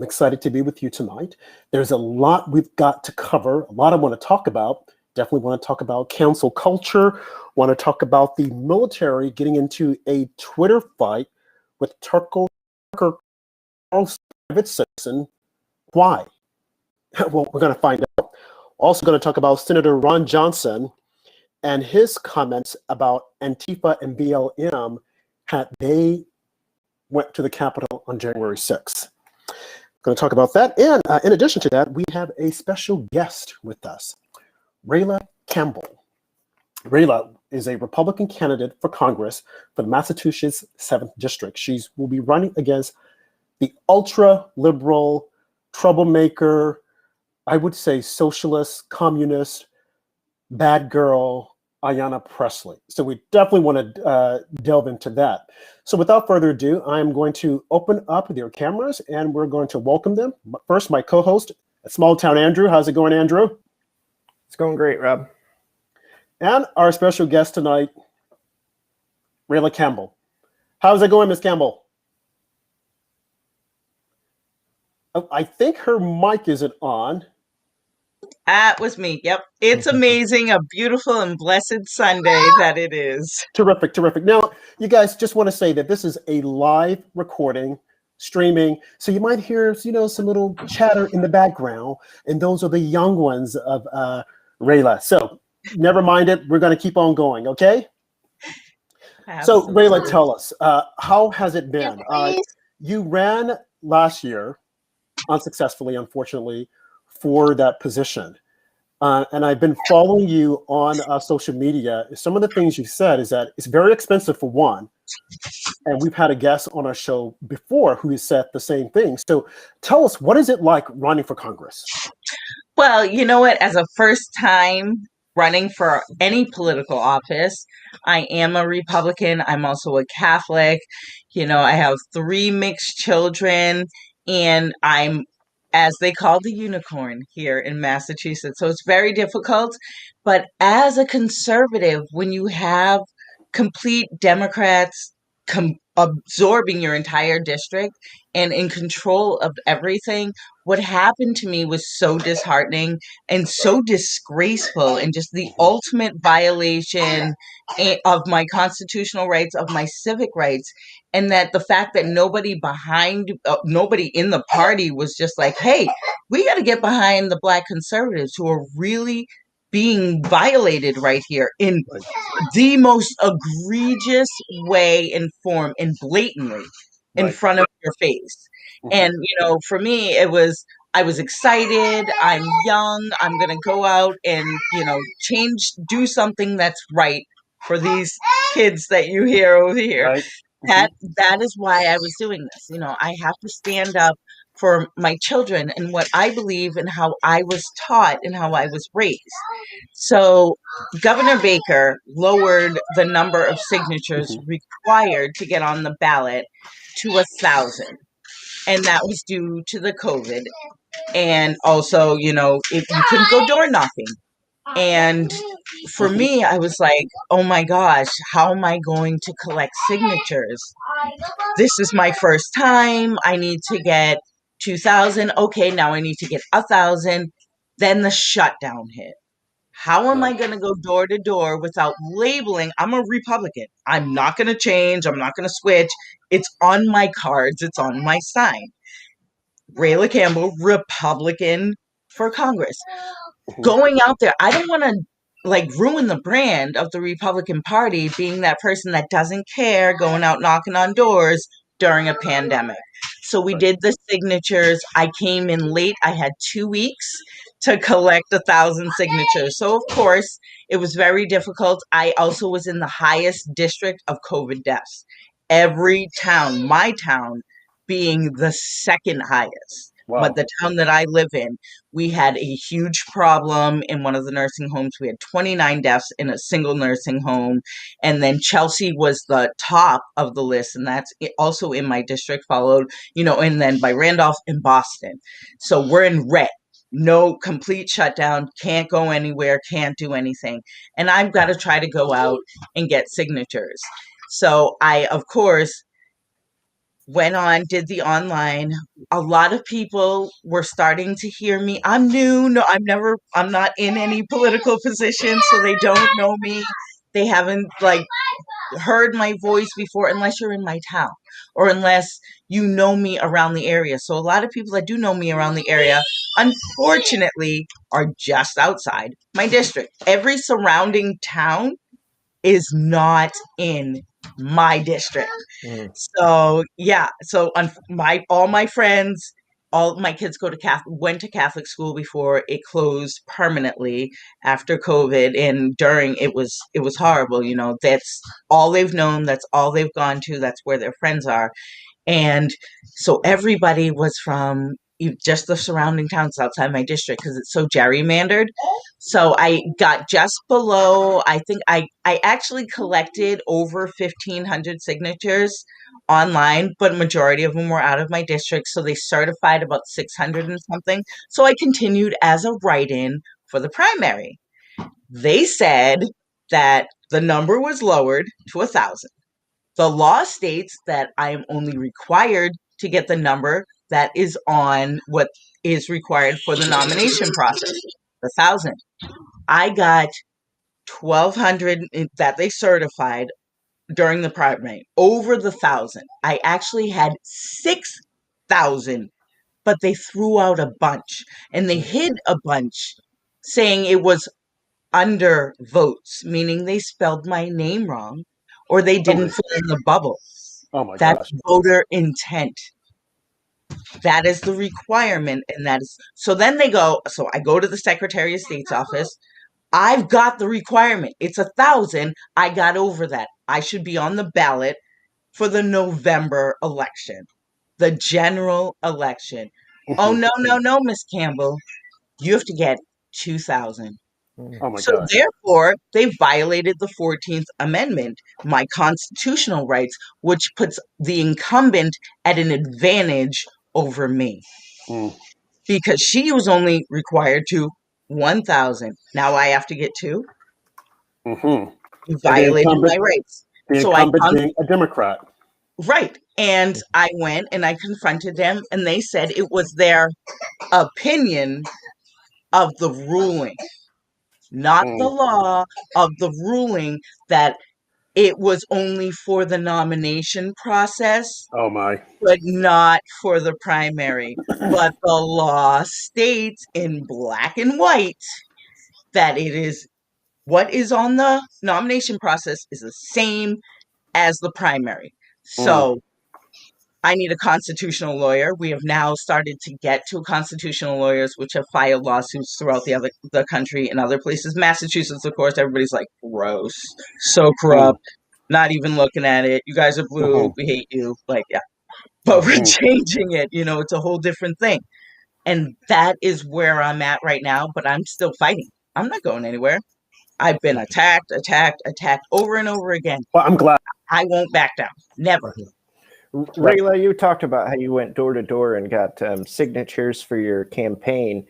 I'm excited to be with you tonight. There's a lot we've got to cover, a lot I want to talk about. Definitely want to talk about cancel culture, want to talk about the military getting into a Twitter fight with Tucker Carlson, private citizen. Why? Well, we're going to find out. Also going to talk about Senator Ron Johnson and his comments about Antifa and BLM had they went to the Capitol on January 6th. Going to talk about that. And in addition to that, we have a special guest with us, Rayla Campbell. Rayla is a Republican candidate for Congress for the Massachusetts 7th District. She will be running against the ultra-liberal, troublemaker, I would say socialist, communist, bad girl, Ayanna Pressley. So we definitely want to delve into that. So without further ado, I'm going to open up their cameras and we're going to welcome them. First, my co-host at Small Town Andrew. How's it going, Andrew? It's going great, Rob. And our special guest tonight, Rayla Campbell. How's it going, Miss Campbell? Oh, I think her mic isn't on. That was me. Yep. It's amazing. A beautiful and blessed Sunday that it is. Terrific, terrific. Now, you guys, just want to say that this is a live recording, streaming. So you might hear, some little chatter in the background. And those are the young ones of Rayla. So never mind it. We're going to keep on going, okay? Absolutely. So Rayla, tell us, how has it been? You ran last year, unsuccessfully, unfortunately, for that position. And I've been following you on social media. Some of the things you said is that it's very expensive for one. And we've had a guest on our show before who said the same thing. So tell us, what is it like running for Congress? Well, you know what? As a first time running for any political office, I am a Republican. I'm also a Catholic. I have 3 mixed children, and I'm, as they call, the unicorn here in Massachusetts. So it's very difficult. But as a conservative, when you have complete Democrats absorbing your entire district and in control of everything, what happened to me was so disheartening and so disgraceful and just the ultimate violation of my constitutional rights, of my civic rights. And that the fact that nobody in the party was just like, hey, we got to get behind the Black conservatives who are really being violated right here in the most egregious way and form and blatantly in front of your face. And, for me, I was excited. I'm young. I'm going to go out and, do something that's right for these kids that you hear over here. Right. That is why I was doing this. I have to stand up for my children and what I believe and how I was taught and how I was raised. So Governor Baker lowered the number of signatures required to get on the ballot to 1,000. And that was due to the COVID. And also, if you couldn't go door knocking. And for me, I was like, oh my gosh, how am I going to collect signatures? This is my first time. I need to get 2,000. Okay, now I need to get 1,000. Then the shutdown hit. How am I going to go door to door without labeling? I'm a Republican. I'm not going to change. I'm not going to switch. It's on my cards. It's on my sign. Rayla Campbell, Republican for Congress. Going out there, I don't want to ruin the brand of the Republican Party being that person that doesn't care, going out knocking on doors during a pandemic. So we did the signatures. I came in late. I had 2 weeks to collect 1,000 signatures. So of course, it was very difficult. I also was in the highest district of COVID deaths. Every town, my town, being the second highest. Wow. But the town that I live in, we had a huge problem in one of the nursing homes. We had 29 deaths in a single nursing home. And then Chelsea was the top of the list. And that's also in my district, followed, and then by Randolph and Boston. So we're in red. No, complete shutdown, can't go anywhere, can't do anything. And I've got to try to go out and get signatures. So I, of course, went on, did the online. A lot of people were starting to hear me. I'm new. No, I'm not in any political position, so they don't know me. They haven't like heard my voice before unless you're in my town or unless you know me around the area. So a lot of people that do know me around the area, unfortunately, are just outside my district. Every surrounding town is not in my district. Mm. So yeah, so my all my friends, all my kids went to Catholic school before it closed permanently after COVID, and during it was horrible. You know, that's all they've known, that's all they've gone to, that's where their friends are. And so everybody was from just the surrounding towns outside my district because it's so gerrymandered. So I got just below, I think I actually collected over 1,500 signatures online, but majority of them were out of my district. So they certified about 600 and something. So I continued as a write-in for the primary. They said that the number was lowered to 1,000. The law states that I am only required to get the number that is on what is required for the nomination process, 1,000. I got 1,200 that they certified during the primary, over the 1,000. I actually had 6,000, but they threw out a bunch and they hid a bunch saying it was under votes, meaning they spelled my name wrong or they didn't fill in the bubble. Oh my That's gosh. voter intent. That is the requirement. And that is so then they go. So I go to the Secretary of State's office. I've got the requirement. It's 1,000. I got over that. I should be on the ballot for the November election, the general election. Oh, no, no, no, Miss Campbell. You have to get 2,000. Oh my So gosh. therefore, they violated the 14th Amendment, my constitutional rights, which puts the incumbent at an advantage over me Mm. because she was only required to 1,000. Now I have to get two. Mm-hmm. You And violated my rights. the So incumbent being a Democrat. right. And I went and I confronted them, and they said it was their opinion of the ruling, not the Mm. law, of the ruling that it was only for the nomination process, Oh my. but not for the primary. But the law states in black and white that it is what is on the nomination process is the same as the primary. Mm. So I need a constitutional lawyer. We have now started to get to constitutional lawyers, which have filed lawsuits throughout the country and other places. Massachusetts, of course, everybody's like, gross, so corrupt, not even looking at it. You guys are blue. Mm-hmm. We hate you. Like, yeah. But we're Mm. changing it. You know, it's a whole different thing. And that is where I'm at right now, but I'm still fighting. I'm not going anywhere. I've been attacked over and over again. Well, I'm glad. I won't back down. Never. Rayla, you talked about how you went door to door and got signatures for your campaign.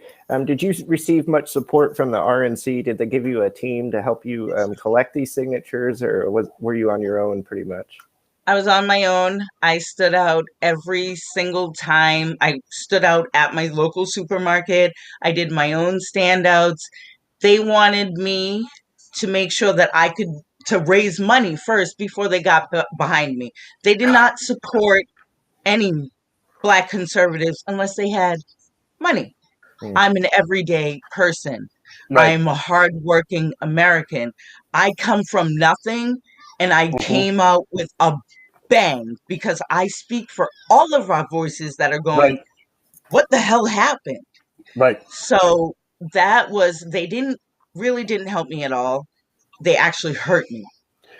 Did you receive much support from the RNC? Did they give you a team to help you collect these signatures, or were you on your own pretty much? I was on my own. I stood out every single time. I stood out at my local supermarket. I did my own standouts. They wanted me to make sure that I could to raise money first before they got behind me. They did not support any Black conservatives unless they had money. Mm. I'm an everyday person. Right. I'm a hardworking American. I come from nothing and I came out with a bang because I speak for all of our voices that are going, Right. what the hell happened? Right. So that was, they really didn't help me at all. They actually hurt me.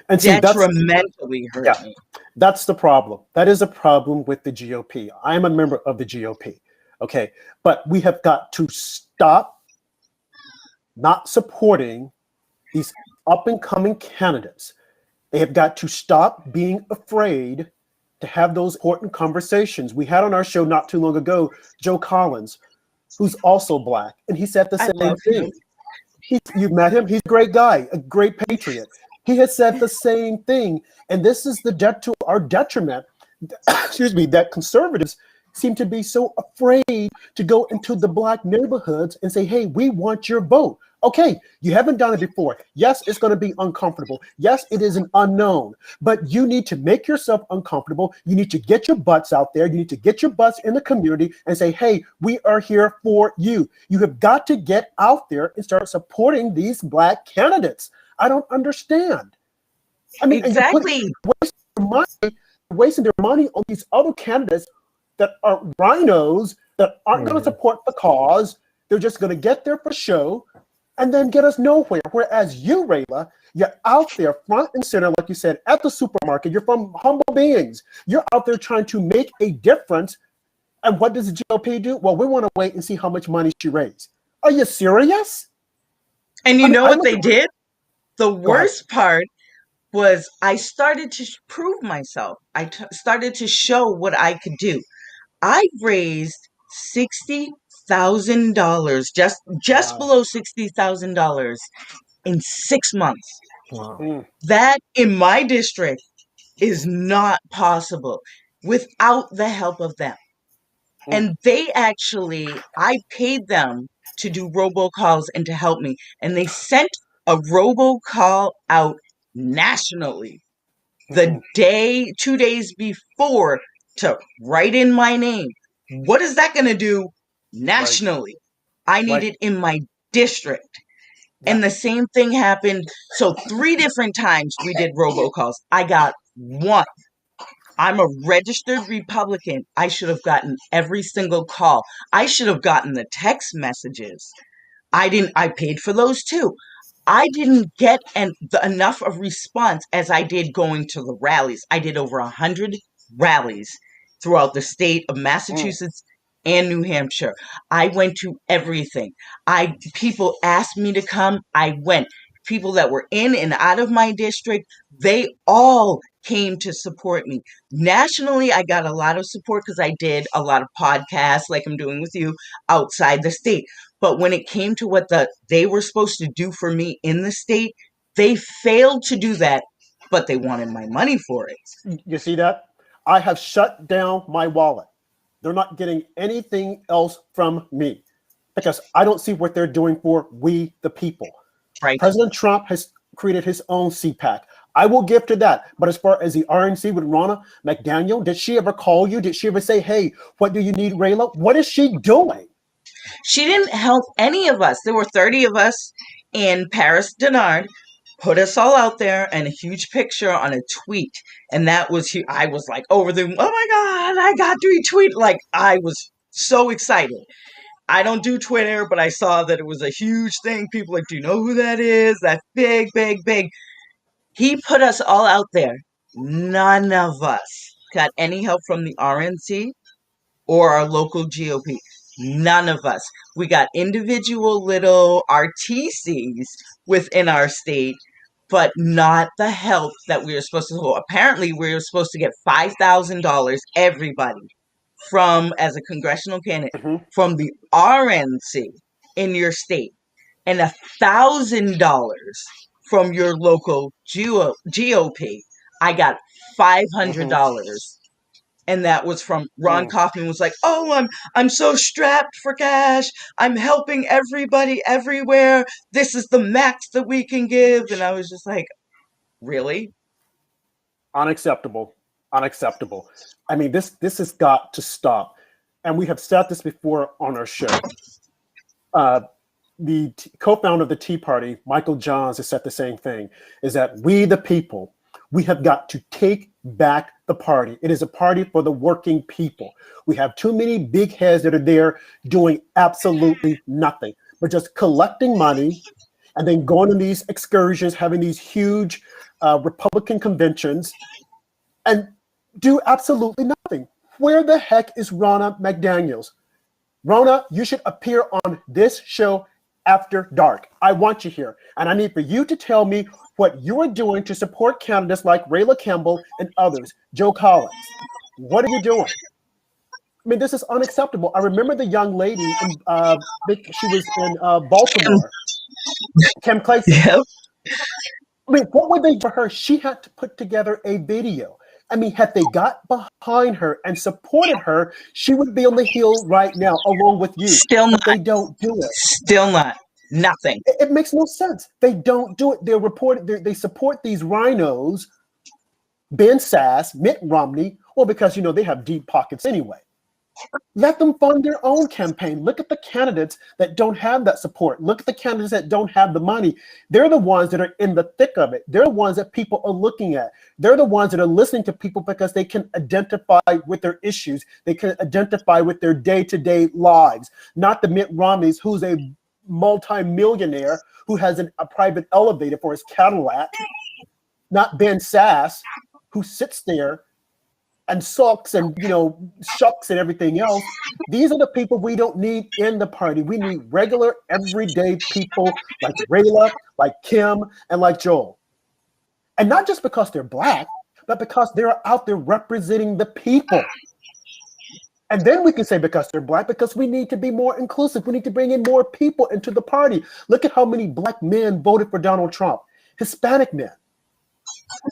And see, Detrimentally hurt me. that's the problem. That is a problem with the GOP. I'm a member of the GOP. Okay. But we have got to stop not supporting these up and coming candidates. They have got to stop being afraid to have those important conversations. We had on our show not too long ago, Joe Collins, who's also Black, and he said the same thing. You've met him. He's a great guy, a great patriot. He has said the same thing. And this is the our detriment excuse me, that conservatives seem to be so afraid to go into the black neighborhoods and say, hey, we want your vote. Okay, you haven't done it before. Yes, it's going to be uncomfortable. Yes, it is an unknown, but you need to make yourself uncomfortable. You need to get your butts out there. You need to get your butts in the community and say, hey, we are here for you. You have got to get out there and start supporting these black candidates. I don't understand. I mean, Exactly. wasting their money on these other candidates that are rhinos that aren't going to support the cause. They're just going to get there for show and then get us nowhere. Whereas you, Rayla, you're out there front and center, like you said, at the supermarket. You're from humble beings. You're out there trying to make a difference. And what does the GOP do? Well, we want to wait and see how much money she raised. Are you serious? And you I mean, know what they did? The ahead. worst part was I started to prove myself. Started to show what I could do. I raised $60,000, just Wow. below $60,000 in 6 months. Wow. That in my district is not possible without the help of them. And they actually, I paid them to do robocalls and to help me. And they sent a robocall out nationally the 2 days before to write in my name. What is that going to do nationally? I need it in my district. And the same thing happened. So 3 different times we did robocalls. I got one. I'm a registered Republican. I should have gotten every single call. I should have gotten the text messages. I didn't. I paid for those too. I didn't get enough of response as I did going to the rallies. I did over 100 rallies throughout the state of Massachusetts and New Hampshire. I went to everything. People asked me to come. I went. People that were in and out of my district, they all came to support me. Nationally, I got a lot of support because I did a lot of podcasts like I'm doing with you outside the state. But when it came to what they were supposed to do for me in the state, they failed to do that, but they wanted my money for it. You see that? I have shut down my wallet. They're not getting anything else from me because I don't see what they're doing for we, the people. Right. President Trump has created his own CPAC. I will give to that. But as far as the RNC with Ronna McDaniel, did she ever call you? Did she ever say, hey, what do you need, Rayla? What is she doing? She didn't help any of us. There were 30 of us, and Paris Denard put us all out there and a huge picture on a tweet. And that was, I was like over the, oh my God, I got to retweet. Like, I was so excited. I don't do Twitter, but I saw that it was a huge thing. People like, do you know who that is? That's big, big, big. He put us all out there. None of us got any help from the RNC or our local GOP. None of us. We got individual little RTCs within our state, but not the help that we were supposed to. So apparently, we were supposed to get $5,000, everybody, as a congressional candidate, from the RNC in your state, and $1,000 from your local GOP. I got $500. And that was from Ron Kaufman was like, oh, I'm so strapped for cash. I'm helping everybody everywhere. This is the max that we can give. And I was just like, really? Unacceptable. Unacceptable. I mean, this has got to stop. And we have said this before on our show. The co-founder of the Tea Party, Michael Johns, has said the same thing, is that we, the people, we have got to take back the party. It is a party for the working people. We have too many big heads that are there doing absolutely nothing, but just collecting money and then going on these excursions, having these huge Republican conventions and do absolutely nothing. Where the heck is Ronna McDaniels? Ronna, you should appear on this show after dark. I want you here. And I need for you to tell me what you are doing to support candidates like Rayla Campbell and others, Joe Collins. What are you doing? I mean, this is unacceptable. I remember the young lady, she was in Baltimore, Kim Clayson. Yep. I mean, what would they for her? She had to put together a video, I mean, had they got behind her and supported her, she would be on the hill right now, along with you. Still But they not. don't do it. Still not. Nothing. It makes no sense. They don't do it. They support these rhinos, Ben Sass, Mitt Romney, well, because they have deep pockets anyway. Let them fund their own campaign. Look at the candidates that don't have that support. Look at the candidates that don't have the money. They're the ones that are in the thick of it. They're the ones that people are looking at. They're the ones that are listening to people because they can identify with their issues. They can identify with their day-to-day lives. Not the Mitt Romneys, who's a multi-millionaire who has a private elevator for his Cadillac. Not Ben Sass, who sits there and sulks and shucks and everything else. These are the people we don't need in the party. We need regular, everyday people like Rayla, like Kim, and like Joel. And not just because they're Black, but because they're out there representing the people. And then we can say because they're Black, because we need to be more inclusive. We need to bring in more people into the party. Look at how many Black men voted for Donald Trump, Hispanic men.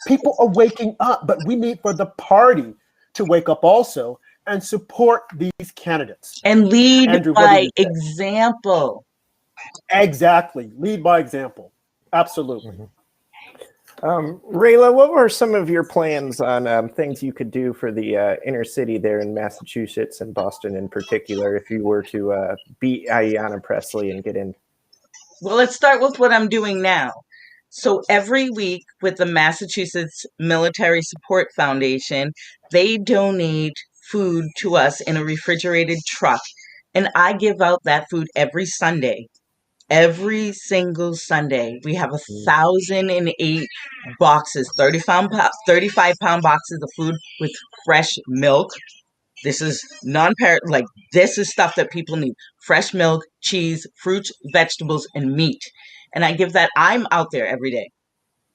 People are waking up, but we need for the party to wake up also and support these candidates. And lead Andrew, by example. Exactly. Lead by example. Absolutely. Rayla, what were some of your plans on things you could do for the inner city there in Massachusetts and Boston in particular if you were to beat Ayanna Pressley and get in? Well, let's start with what I'm doing now. So every week with the Massachusetts Military Support Foundation, they donate food to us in a refrigerated truck. And I give out that food every Sunday. Every single Sunday. We have 1,008 boxes, 35-pound boxes of food with fresh milk. This is this is stuff that people need. Fresh milk, cheese, fruits, vegetables, and meat. And I give that. I'm out there every day.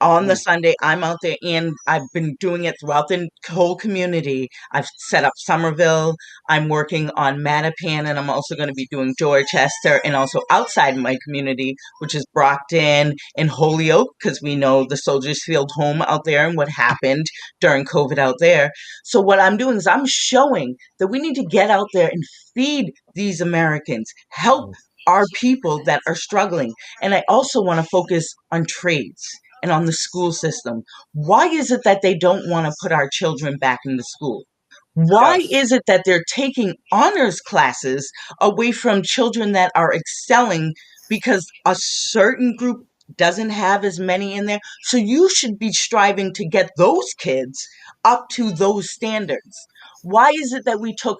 On the Sunday, I'm out there, and I've been doing it throughout the whole community. I've set up Somerville. I'm working on Mattapan, and I'm also going to be doing Dorchester, and also outside my community, which is Brockton and Holyoke, because we know the Soldiers Field Home out there and what happened during COVID out there. So what I'm doing is I'm showing that we need to get out there and feed these Americans, help our people that are struggling. And I also want to focus on trades and on the school system. Why is it that they don't want to put our children back into school? Why is it that they're taking honors classes away from children that are excelling because a certain group doesn't have as many in there? So you should be striving to get those kids up to those standards. Why is it that we took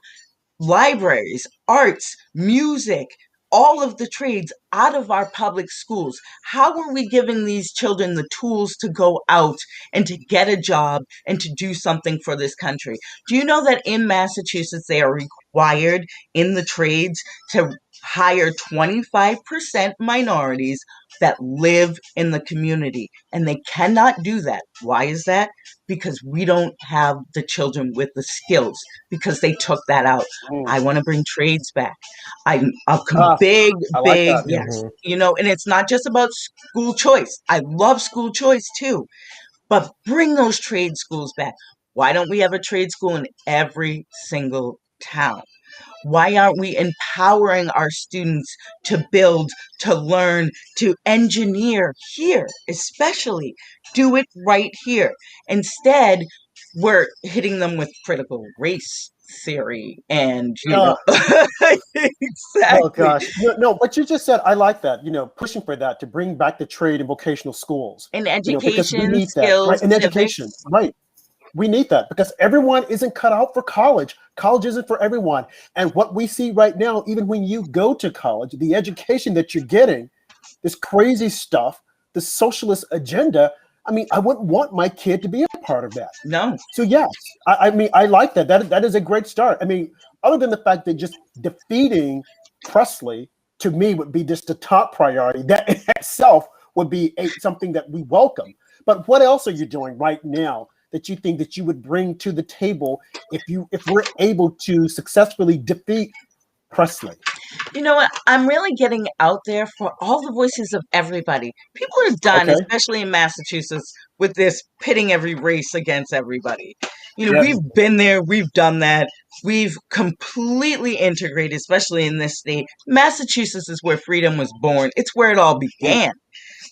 libraries, arts, music, all of the trades out of our public schools? How are we giving these children the tools to go out and to get a job and to do something for this country? Do you know that in Massachusetts, they are required in the trades to hire 25% minorities that live in the community? And they cannot do that. Why is that? Because we don't have the children with the skills, because they took that out. I want to bring trades back. I'm a big, yes. And it's not just about school choice. I love school choice too, but bring those trade schools back. Why don't we have a trade school in every single town? Why aren't we empowering our students to build, to learn, to engineer here, especially? Do it right here. Instead, we're hitting them with critical race theory and, exactly. Oh, gosh. No, what you just said, I like that, pushing for that, to bring back the trade and vocational schools. And because we education, need skills, that, right? And education, right. We need that because everyone isn't cut out for college. College isn't for everyone. And what we see right now, even when you go to college, the education that you're getting, this crazy stuff, the socialist agenda, I mean, I wouldn't want my kid to be a part of that. No. So yes, I mean, I like that. That is a great start. I mean, other than the fact that just defeating Pressley, to me, would be just the top priority. That in itself would be something that we welcome. But what else are you doing right now that you think that you would bring to the table if we're able to successfully defeat Pressley? You know what? I'm really getting out there for all the voices of everybody. People are done, especially in Massachusetts, with this pitting every race against everybody. You know, Yeah. we've been there, we've done that. We've completely integrated, especially in this state. Massachusetts is where freedom was born. It's where it all began.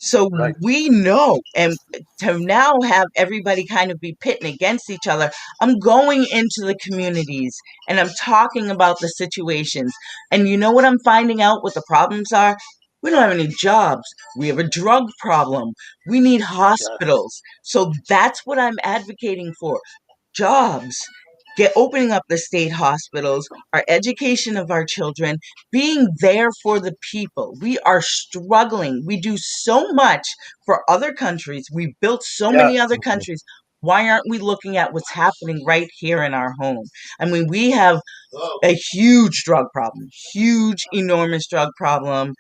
So Right. we know, and to now have everybody kind of be pitting against each other, I'm going into the communities and I'm talking about the situations. And you know what I'm finding out what the problems are? We don't have any jobs. We have a drug problem. We need Yes. hospitals. So that's what I'm advocating for. Jobs, get opening up the state hospitals, our education of our children, being there for the people. We are struggling. We do so much for other countries. We've built so Yeah. many other countries. Why aren't we looking at what's happening right here in our home? I mean, we have a huge drug problem, huge, enormous drug problem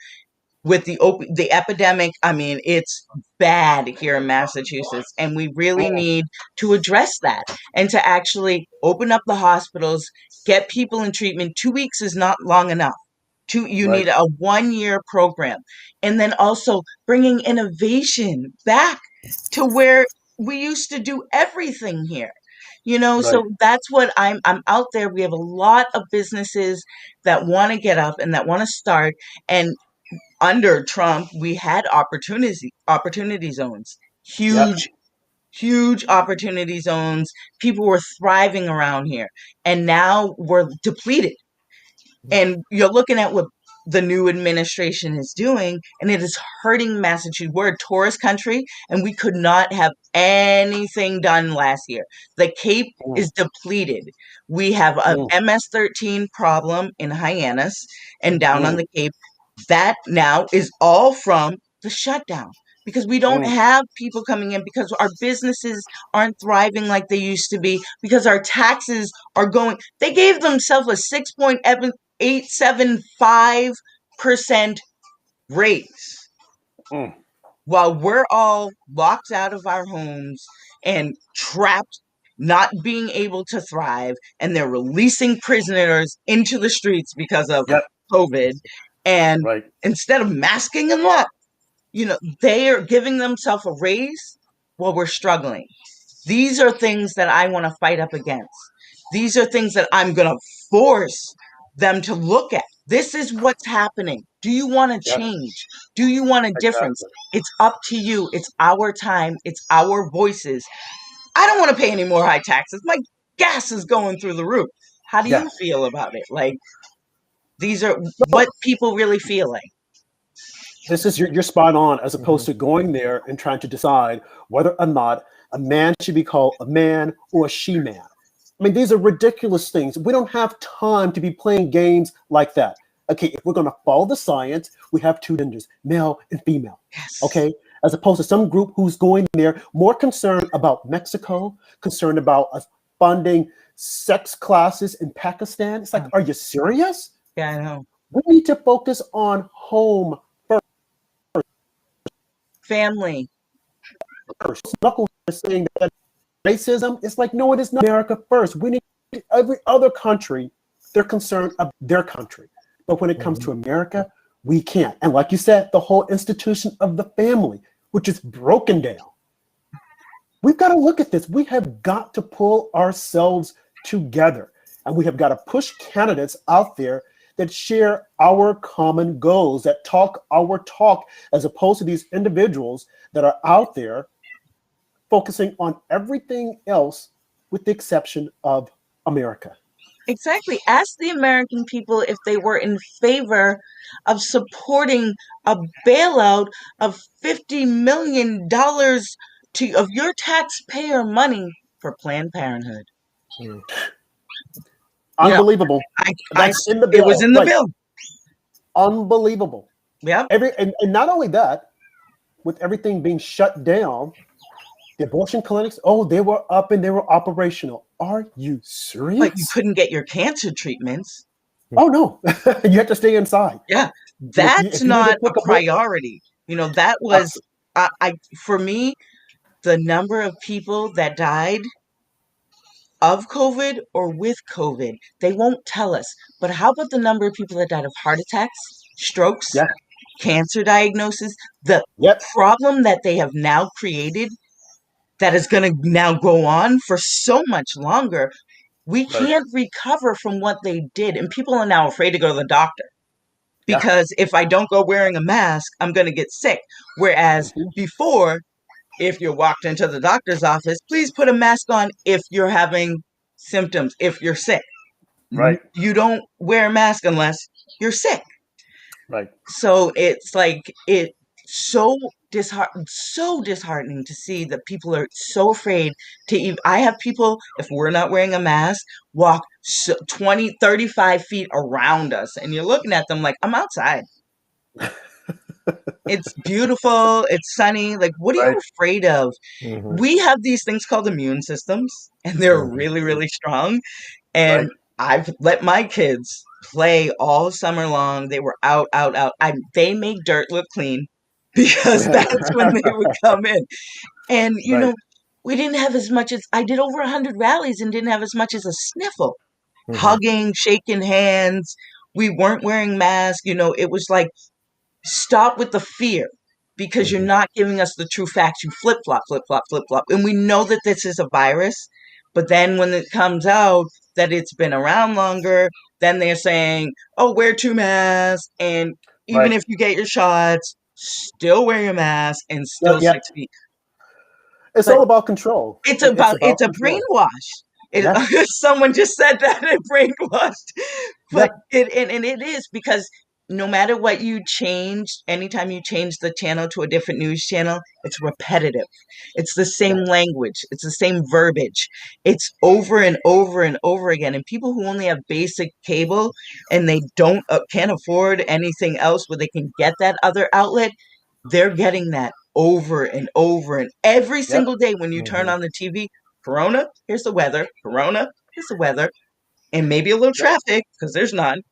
with the epidemic. I mean, it's bad here in Massachusetts, and we really Mm. need to address that and to actually open up the hospitals, get people in treatment. 2 weeks is not long enough. You Right. need a 1 year program, and then also bringing innovation back to where we used to do everything here. You know, Right. so that's what I'm out there. We have a lot of businesses that want to get up and that want to start, and under Trump, we had opportunity zones, Yep. huge opportunity zones. People were thriving around here, and now we're depleted. And you're looking at what the new administration is doing, and it is hurting Massachusetts. We're a tourist country, and we could not have anything done last year. The Cape Mm. is depleted. We have a Mm. MS-13 problem in Hyannis and down on Mm. the Cape. That now is all from the shutdown because we don't Mm. have people coming in, because our businesses aren't thriving like they used to be, because our taxes are going. They gave themselves a 6.875% raise Mm. while we're all locked out of our homes and trapped, not being able to thrive, and they're releasing prisoners into the streets because of Yep. COVID. And Right. instead of masking them up, you know, they are giving themselves a raise while we're struggling. These are things that I want to fight up against. These are things that I'm going to force them to look at. This is what's happening. Do you want to Yes. change? Do you want a difference? Exactly. It's up to you. It's our time. It's our voices. I don't want to pay any more high taxes. My gas is going through the roof. How do Yeah. you feel about it? Like, these are what people really feel like. This is you're spot on, as opposed Mhm. to going there and trying to decide whether or not a man should be called a man or a she-man. I mean, these are ridiculous things. We don't have time to be playing games like that. Okay, if we're going to follow the science, we have two genders, male and female. Yes. Okay, as opposed to some group who's going there more concerned about Mexico, concerned about us funding sex classes in Pakistan. It's like, are you serious? Yeah, I know. We need to focus on home Family. first. Knuckles is saying that racism. It's like, no, it is not America first. We need every other country. They're concerned of their country, but when it comes to America, we can't. And like you said, the whole institution of the family, which is broken down. We've got to look at this. We have got to pull ourselves together, and we have got to push candidates out there that share our common goals, that talk our talk, as opposed to these individuals that are out there focusing on everything else with the exception of America. Exactly. Ask the American people if they were in favor of supporting a bailout of $50 million of your taxpayer money for Planned Parenthood. Mm. You know, Unbelievable. That's in the it was bill. in the Right. bill. Unbelievable. Yep. And not only that, with everything being shut down, the abortion clinics, oh, they were up and they were operational. Are you serious? But you couldn't get your cancer treatments. Oh, no. You have to stay inside. Yeah. If That's you need to not take a a break- priority. You know, that was, for me, the number of people that died of COVID or with COVID, they won't tell us. But how about the number of people that died of heart attacks, strokes, Yeah. cancer diagnosis? The Yep. problem that they have now created, that is going to now go on for so much longer. We Right. can't recover from what they did. And people are now afraid to go to the doctor Yeah. because if I don't go wearing a mask, I'm going to get sick. Whereas Mhm. before, if you walked into the doctor's office, please put a mask on if you're having symptoms, if you're sick. Right. You don't wear a mask unless you're sick. Right. So it's like so disheartening to see that people are so afraid to even. I have people, if we're not wearing a mask, walk 20, 35 feet around us, and you're looking at them like, I'm outside. It's beautiful, it's sunny. Like, what are you Right. afraid of? Mhm. We have these things called immune systems, and they're Mhm. really, really strong. And Right. I've let my kids play all summer long. They were out, out, out. They make dirt look clean because that's when they would come in. And, Right. we didn't have as much as I did over 100 rallies and didn't have as much as a sniffle. Mhm. Hugging, shaking hands. We weren't wearing masks. It was like, stop with the fear because you're Mhm. not giving us the true facts. You flip flop, flip flop, flip flop. And we know that this is a virus. But then when it comes out that it's been around longer, then they're saying, oh, wear 2 masks. And even Right. if you get your shots, still wear your mask and still Not yet. 6 feet. It's But all about control. it's It's about about a control. brainwash. Yeah. Someone just said that it brainwashed, Yeah. but and it is because no matter what you change, anytime you change the channel to a different news channel, it's repetitive. It's the Yeah. same language. It's the same verbiage. It's over and over and over again. And people who only have basic cable and they don't can't afford anything else where they can get that other outlet, they're getting that over and over and every Yep. single day when you turn Mhm. on the TV. Corona, here's the weather. Corona, here's the weather. And maybe a little Yep. traffic because there's none.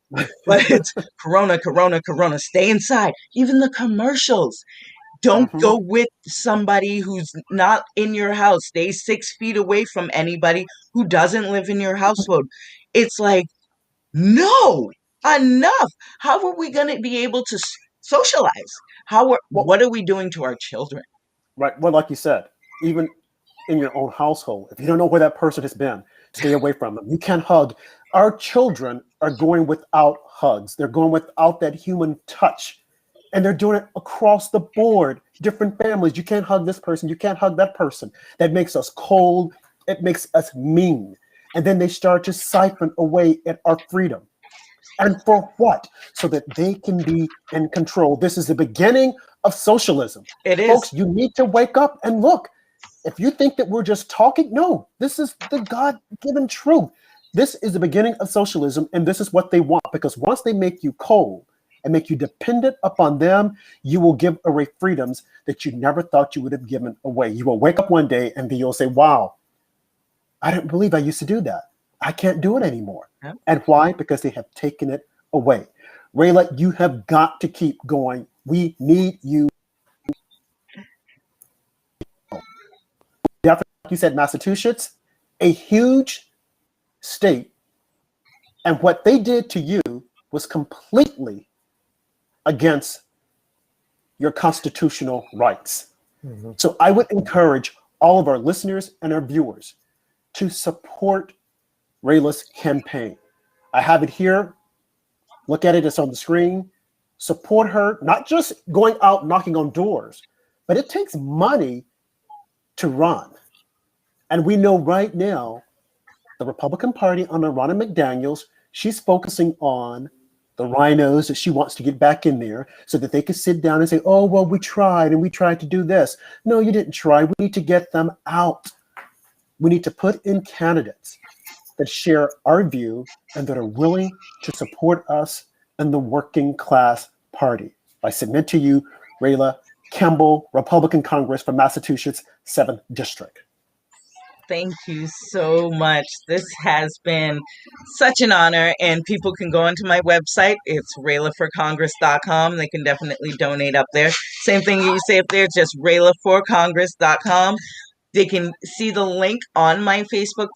But it's Corona, Corona, Corona. Stay inside. Even the commercials. Don't Mhm. go with somebody who's not in your house. Stay 6 feet away from anybody who doesn't live in your household. It's like, no, enough. How are we going to be able to socialize? Well, What are we doing to our children? right. Well, like you said, even in your own household, if you don't know where that person has been, stay away from them. You can't hug. Our children are going without hugs. They're going without that human touch. And they're doing it across the board. Different families. You can't hug this person. You can't hug that person. That makes us cold. It makes us mean. And then they start to siphon away at our freedom. And for what? So that they can be in control. This is the beginning of socialism. It is. Folks, you need to wake up and look. If you think that we're just talking, no, this is the God given truth. This is the beginning of socialism, and this is what they want. Because once they make you cold and make you dependent upon them, you will give away freedoms that you never thought you would have given away. You will wake up one day and then you'll say, wow, I didn't believe I used to do that. I can't do it anymore. Yeah. And why? Because they have taken it away. Rayla, you have got to keep going. We need you. Definitely, like you said, Massachusetts, a huge state. And what they did to you was completely against your constitutional rights. Mhm. So I would encourage all of our listeners and our viewers to support Rayla's campaign. I have it here. Look at it, it's on the screen. Support her, not just going out knocking on doors, but it takes money to run. And we know right now, the Republican Party under Ronna McDaniels, she's focusing on the rhinos that she wants to get back in there so that they can sit down and say, oh, well, we tried and we tried to do this. No, you didn't try. We need to get them out. We need to put in candidates that share our view and that are willing to support us and the working class party. I submit to you, Rayla Campbell, Republican Congress from Massachusetts, 7th District. Thank you so much. This has been such an honor, and people can go onto my website. It's RaylaForCongress.com. They can definitely donate up there. Same thing you say up there, just RaylaForCongress.com. They can see the link on my Facebook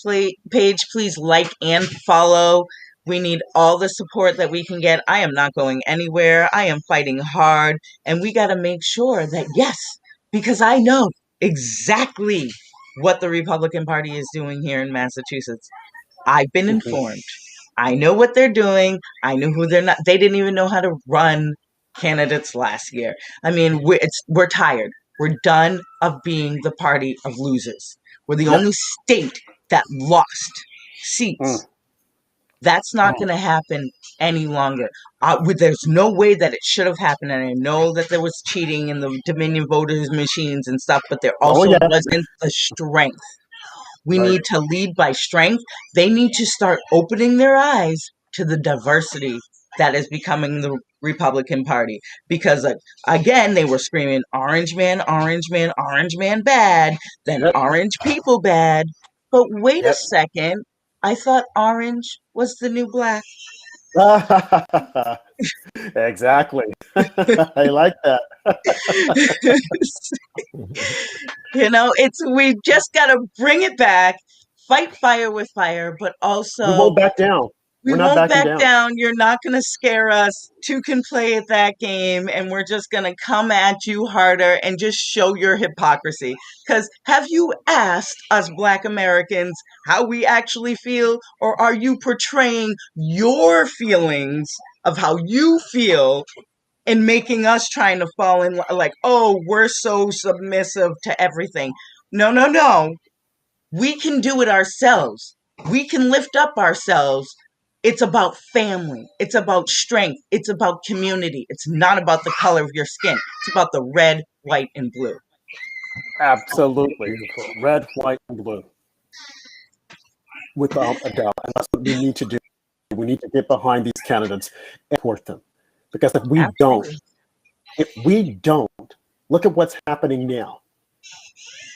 page. Please like and follow. We need all the support that we can get. I am not going anywhere. I am fighting hard, and we got to make sure that, yes, because I know exactly what the Republican Party is doing here in Massachusetts. I've been Mhm. informed. I know what they're doing. I know who they're not. They didn't even know how to run candidates last year. I mean, we're tired. We're done of being the party of losers. We're the Yep. only state that lost seats. Mm. That's not going to happen any longer. There's no way that it should have happened, and I know that there was cheating in the Dominion voters machines and stuff, but there Oh, also yeah. wasn't the strength. We Right. need to lead by strength. They need to start opening their eyes to the diversity that is becoming the Republican Party. Because, again, they were screaming, orange man, orange man, orange man bad, then Yep. orange people bad. But wait a Yep. second. I thought orange was the new black. Exactly. I like that. We just got to bring it back, fight fire with fire, but also We won't back down. we We're not won't backing back down. down. You're not going to scare us. Two can play at that game, and we're just going to come at you harder and just show your hypocrisy. Because have you asked us Black Americans how we actually feel, or are you portraying your feelings of how you feel and making us trying to fall in like, oh, we're so submissive to everything? No, no, no. We can do it ourselves. We can lift up ourselves. It's about family. It's about strength. It's about community. It's not about the color of your skin. It's about the red, white, and blue. Absolutely. Red, white, and blue. Without a doubt. And that's what we need to do. We need to get behind these candidates and support them. Because if we don't, look at what's happening now.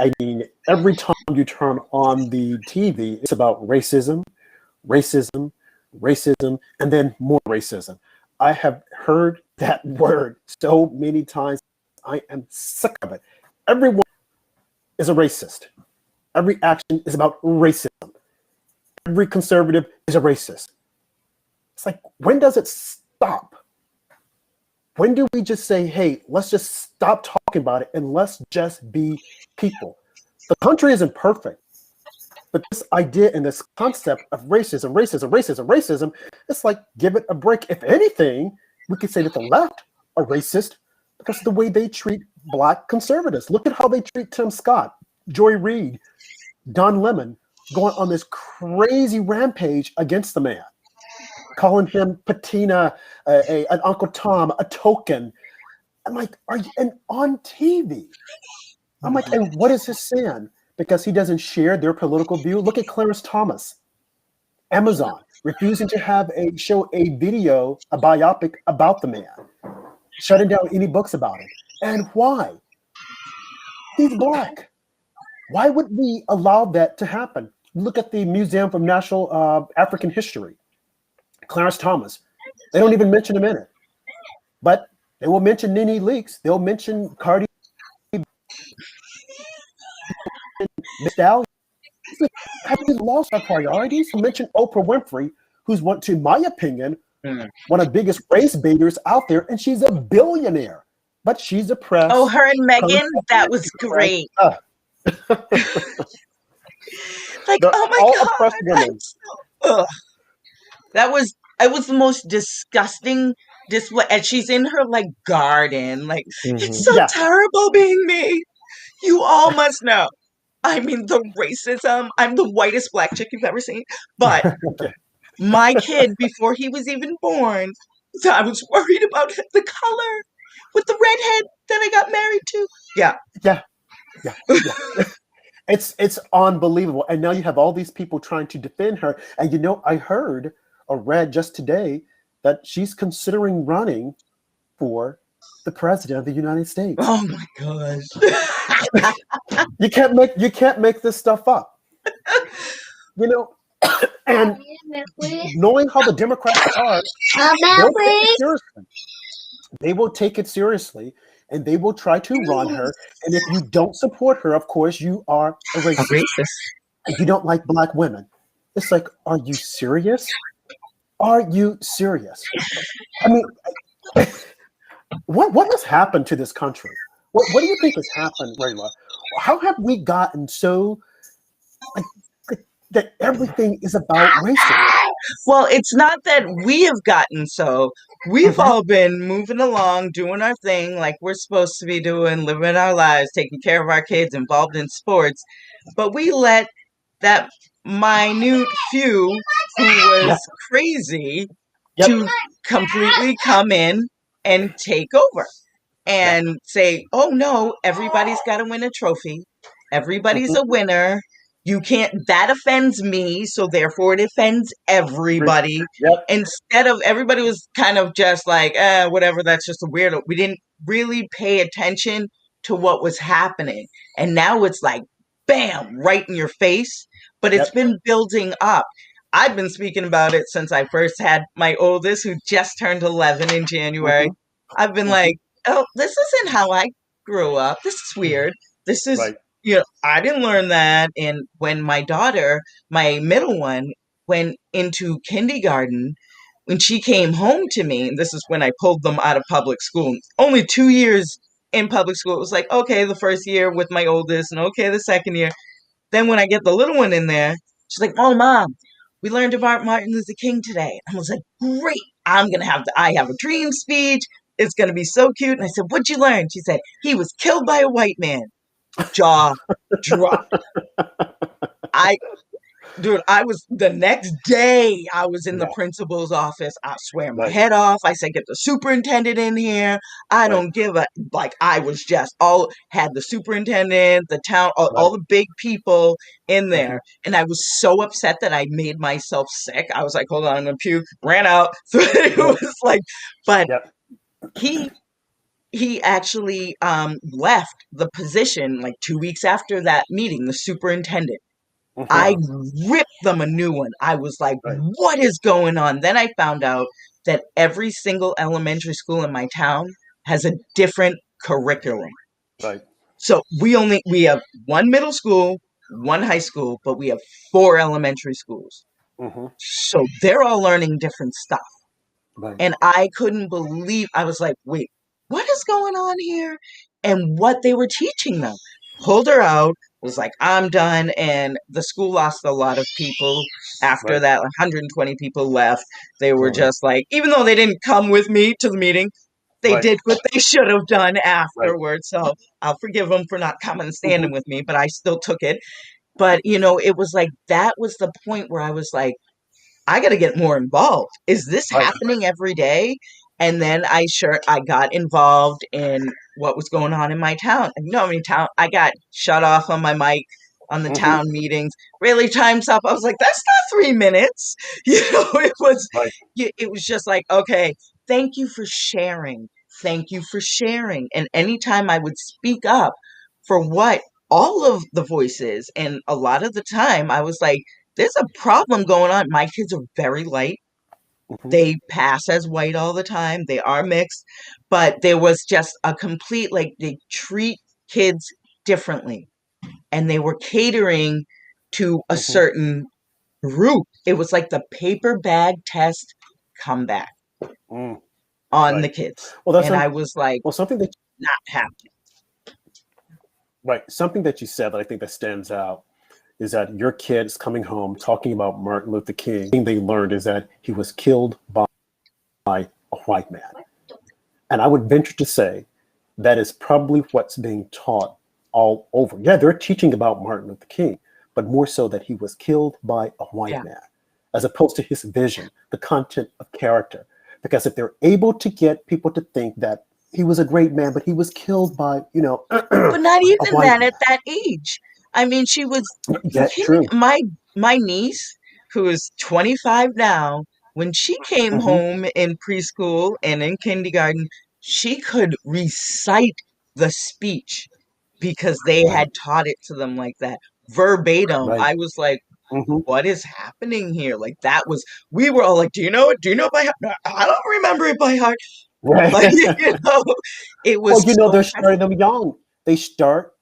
I mean, every time you turn on the TV, it's about racism, racism, racism, and then more racism. I have heard that word so many times. I am sick of it. Everyone is a racist. Every action is about racism. Every conservative is a racist. It's like, when does it stop? When do we just say, hey, let's just stop talking about it and let's just be people? The country isn't perfect, but this idea and this concept of racism, racism, racism, racism, it's like, give it a break. If anything, we could say that the left are racist because of the way they treat Black conservatives. Look at how they treat Tim Scott, Joy Reid, Don Lemon, going on this crazy rampage against the man, calling him patina, an Uncle Tom, a token. I'm like, and on TV. I'm like, and what is his sin? Because he doesn't share their political view. Look at Clarence Thomas, Amazon, refusing to have a biopic about the man, shutting down any books about it. And why? He's Black. Why would we allow that to happen? Look at the Museum of National African History. Clarence Thomas. They don't even mention him in it. But they will mention Nene Leakes. They'll mention Cardi Miss Dowd. Have we lost our priorities? You mentioned Oprah Winfrey, who's one, to my opinion, one of the biggest race baiters out there, and she's a billionaire. But she's oppressed. Oh, her and Meghan, that was great. Like, oh my all God. oppressed women. It was the most disgusting display. And she's in her like garden. Like, it's so terrible being me. You all must know. I mean, the racism. I'm the whitest Black chick you've ever seen. But my kid, before he was even born, I was worried about the color with the redhead that I got married to. Yeah. It's unbelievable. And now you have all these people trying to defend her. And I heard or read just today that she's considering running for the president of the United States. Oh my gosh. You can't make this stuff up. And knowing how the Democrats are, they will take it seriously and they will try to run her. And if you don't support her, of course, you are a racist. If you don't like Black women. It's like, are you serious? Are you serious? I mean, what has happened to this country? What do you think has happened, Rayla? How have we gotten so like, that everything is about racism. Well, it's not that we have gotten so. We've Mhm. all been moving along, doing our thing like we're supposed to be doing, living our lives, taking care of our kids, involved in sports. But we let that minute few who Yeah. was crazy Yep. to completely come in and take over and say, oh no, everybody's got to win a trophy. Everybody's Mhm. a winner. You can't, that offends me, so therefore it offends everybody. Yep. Instead of everybody was kind of just like, whatever, that's just a weirdo. We didn't really pay attention to what was happening. And now it's like, bam, right in your face. But it's Yep. been building up. I've been speaking about it since I first had my oldest, who just turned 11 in January. Mhm. I've been Mhm. like, oh, this isn't how I grew up. This is weird. This is, Right. I didn't learn that. And when my daughter, my middle one, went into kindergarten, when she came home to me, and this is when I pulled them out of public school, only 2 years in public school, it was like, okay, the first year with my oldest, and okay, the second year. Then when I get the little one in there, she's like, oh, Mom, we learned about Martin Luther King today. I was like, great. I have a dream speech. It's going to be so cute. And I said, what'd you learn? She said, he was killed by a white man. Jaw dropped. I, Dude, I was the next day I was in the Yeah. principal's office. I swear my Right. head off. I said, get the superintendent in here. I Right. don't give a, like, I was just had the superintendent, the town, all Right. the big people in Mhm. there. And I was so upset that I made myself sick. I was like, hold on, I'm going to puke. Ran out. So it Yep. was like, but Yep. he, he actually left the position like 2 weeks after that meeting, the superintendent. I Mhm. ripped them a new one. I was like, Right. what is going on? Then I found out that every single elementary school in my town has a different curriculum. Right. So we have one middle school, one high school, but we have 4 elementary schools. Mhm. So they're all learning different stuff. Right. And I couldn't believe, I was like, wait, what is going on here? And what they were teaching them. Pulled her out, was like, I'm done. And the school lost a lot of people after Right. that. 120 people left. They were Right. just like, even though they didn't come with me to the meeting, they Right. did what they should have done Right. afterwards. So I'll forgive them for not coming and Mhm. standing with me, but I still took it. But, it was like, that was the point where I was like, I got to get more involved. Is this Right. happening every day? And then I got involved in what was going on in my town. And I got shut off on my mic on the Mhm. town meetings. Really, time's up. I was like, that's not 3 minutes. Right. It was just like, okay, thank you for sharing. Thank you for sharing. And anytime I would speak up for what all of the voices, and a lot of the time I was like, there's a problem going on. My kids are very light. Mhm. They pass as white all the time. They are mixed, but there was just a complete, like, they treat kids differently, and they were catering to a Mhm. certain group. It was like the paper bag test comeback Mm. on the Right. kids. Well, that's And I was like, something that not happy. something that you said that I think that stands out is that your kid is coming home talking about Martin Luther King. The thing they learned is that he was killed by a white man. And I would venture to say that is probably what's being taught all over. Yeah, they're teaching about Martin Luther King, but more so that he was killed by a white Yeah. man, as opposed to his vision, the content of character. Because if they're able to get people to think that he was a great man, but he was killed by, But not a even white that at man. that age. I mean, she was That's true. my niece, who is 25 now, when she came Hmm. home in preschool and in kindergarten, she could recite the speech because they Right, had taught it to them like that verbatim. right. I was like, Hmm. what is happening here? Like, we were all like, do you know it? Do you know it by heart? "No, I don't remember it by heart." Right. Like, it was Well, so they're starting them young. They start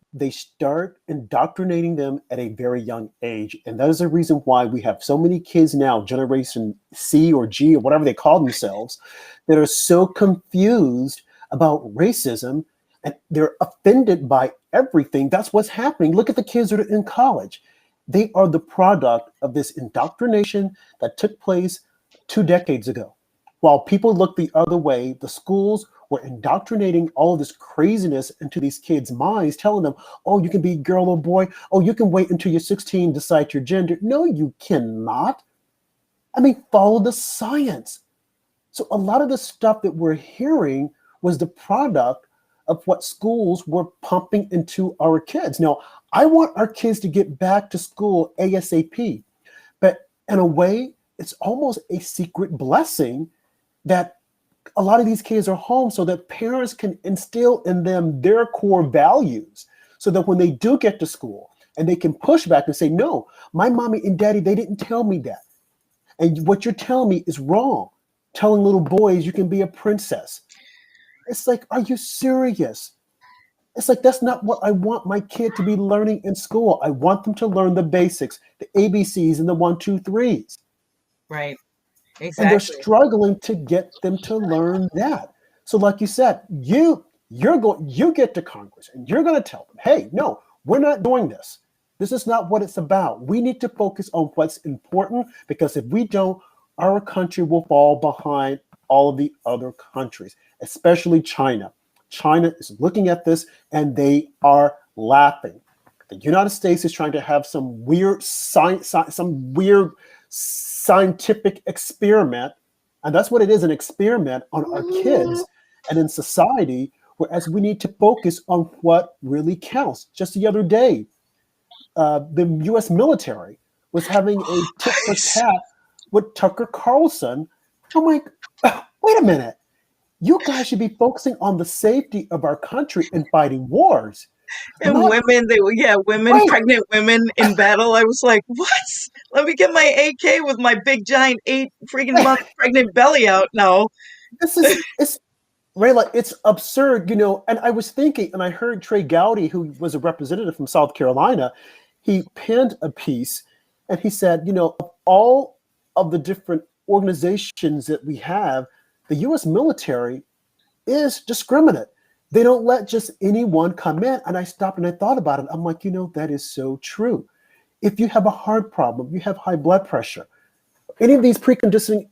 indoctrinating them at a very young age. And that is the reason why we have so many kids now, Generation C or G or whatever they call themselves, that are so confused about racism and they're offended by everything. That's what's happening. Look at the kids that are in college. They are the product of this indoctrination that took place 2 decades ago. While people looked the other way, the schools were indoctrinating all of this craziness into these kids' minds, telling them, oh, you can be girl or boy. Oh, you can wait until you're 16 to decide your gender. No, you cannot. I mean, follow the science. So a lot of the stuff that we're hearing was the product of what schools were pumping into our kids. Now, I want our kids to get back to school ASAP, but in a way, it's almost a secret blessing that a lot of these kids are home so that parents can instill in them their core values so that when they do get to school and they can push back and say, no, my mommy and daddy, they didn't tell me that. And what you're telling me is wrong. Telling little boys you can be a princess. It's like, are you serious? It's like, that's not what I want my kid to be learning in school. I want them to learn the basics, the ABCs and the 1, 2, 3s. Right. And they're Exactly. struggling to get them to learn that. So like you said, you get to Congress and you're going to tell them, hey, no, we're not doing this. This is not what it's about. We need to focus on what's important, because if we don't, our country will fall behind all of the other countries, especially China. China is looking at this and they are laughing. The United States is trying to have some weird scientific experiment, and that's what it is, an experiment on our kids and in society, whereas we need to focus on what really counts. Just the other day, the U.S. military was having a tit for tat with Tucker Carlson. I'm like, wait a minute. You guys should be focusing on the safety of our country and fighting wars. And Not- women, women, Right. pregnant women in battle. I was like, what? Let me get my AK with my big giant 8 freaking month pregnant belly out now. it's Rayla, it's absurd, and I was thinking, and I heard Trey Gowdy, who was a representative from South Carolina, he penned a piece and he said, of all of the different organizations that we have, the U.S. military is discriminate. They don't let just anyone come in. And I stopped and I thought about it. I'm like, that is so true. If you have a heart problem, you have high blood pressure, any of these preconditioning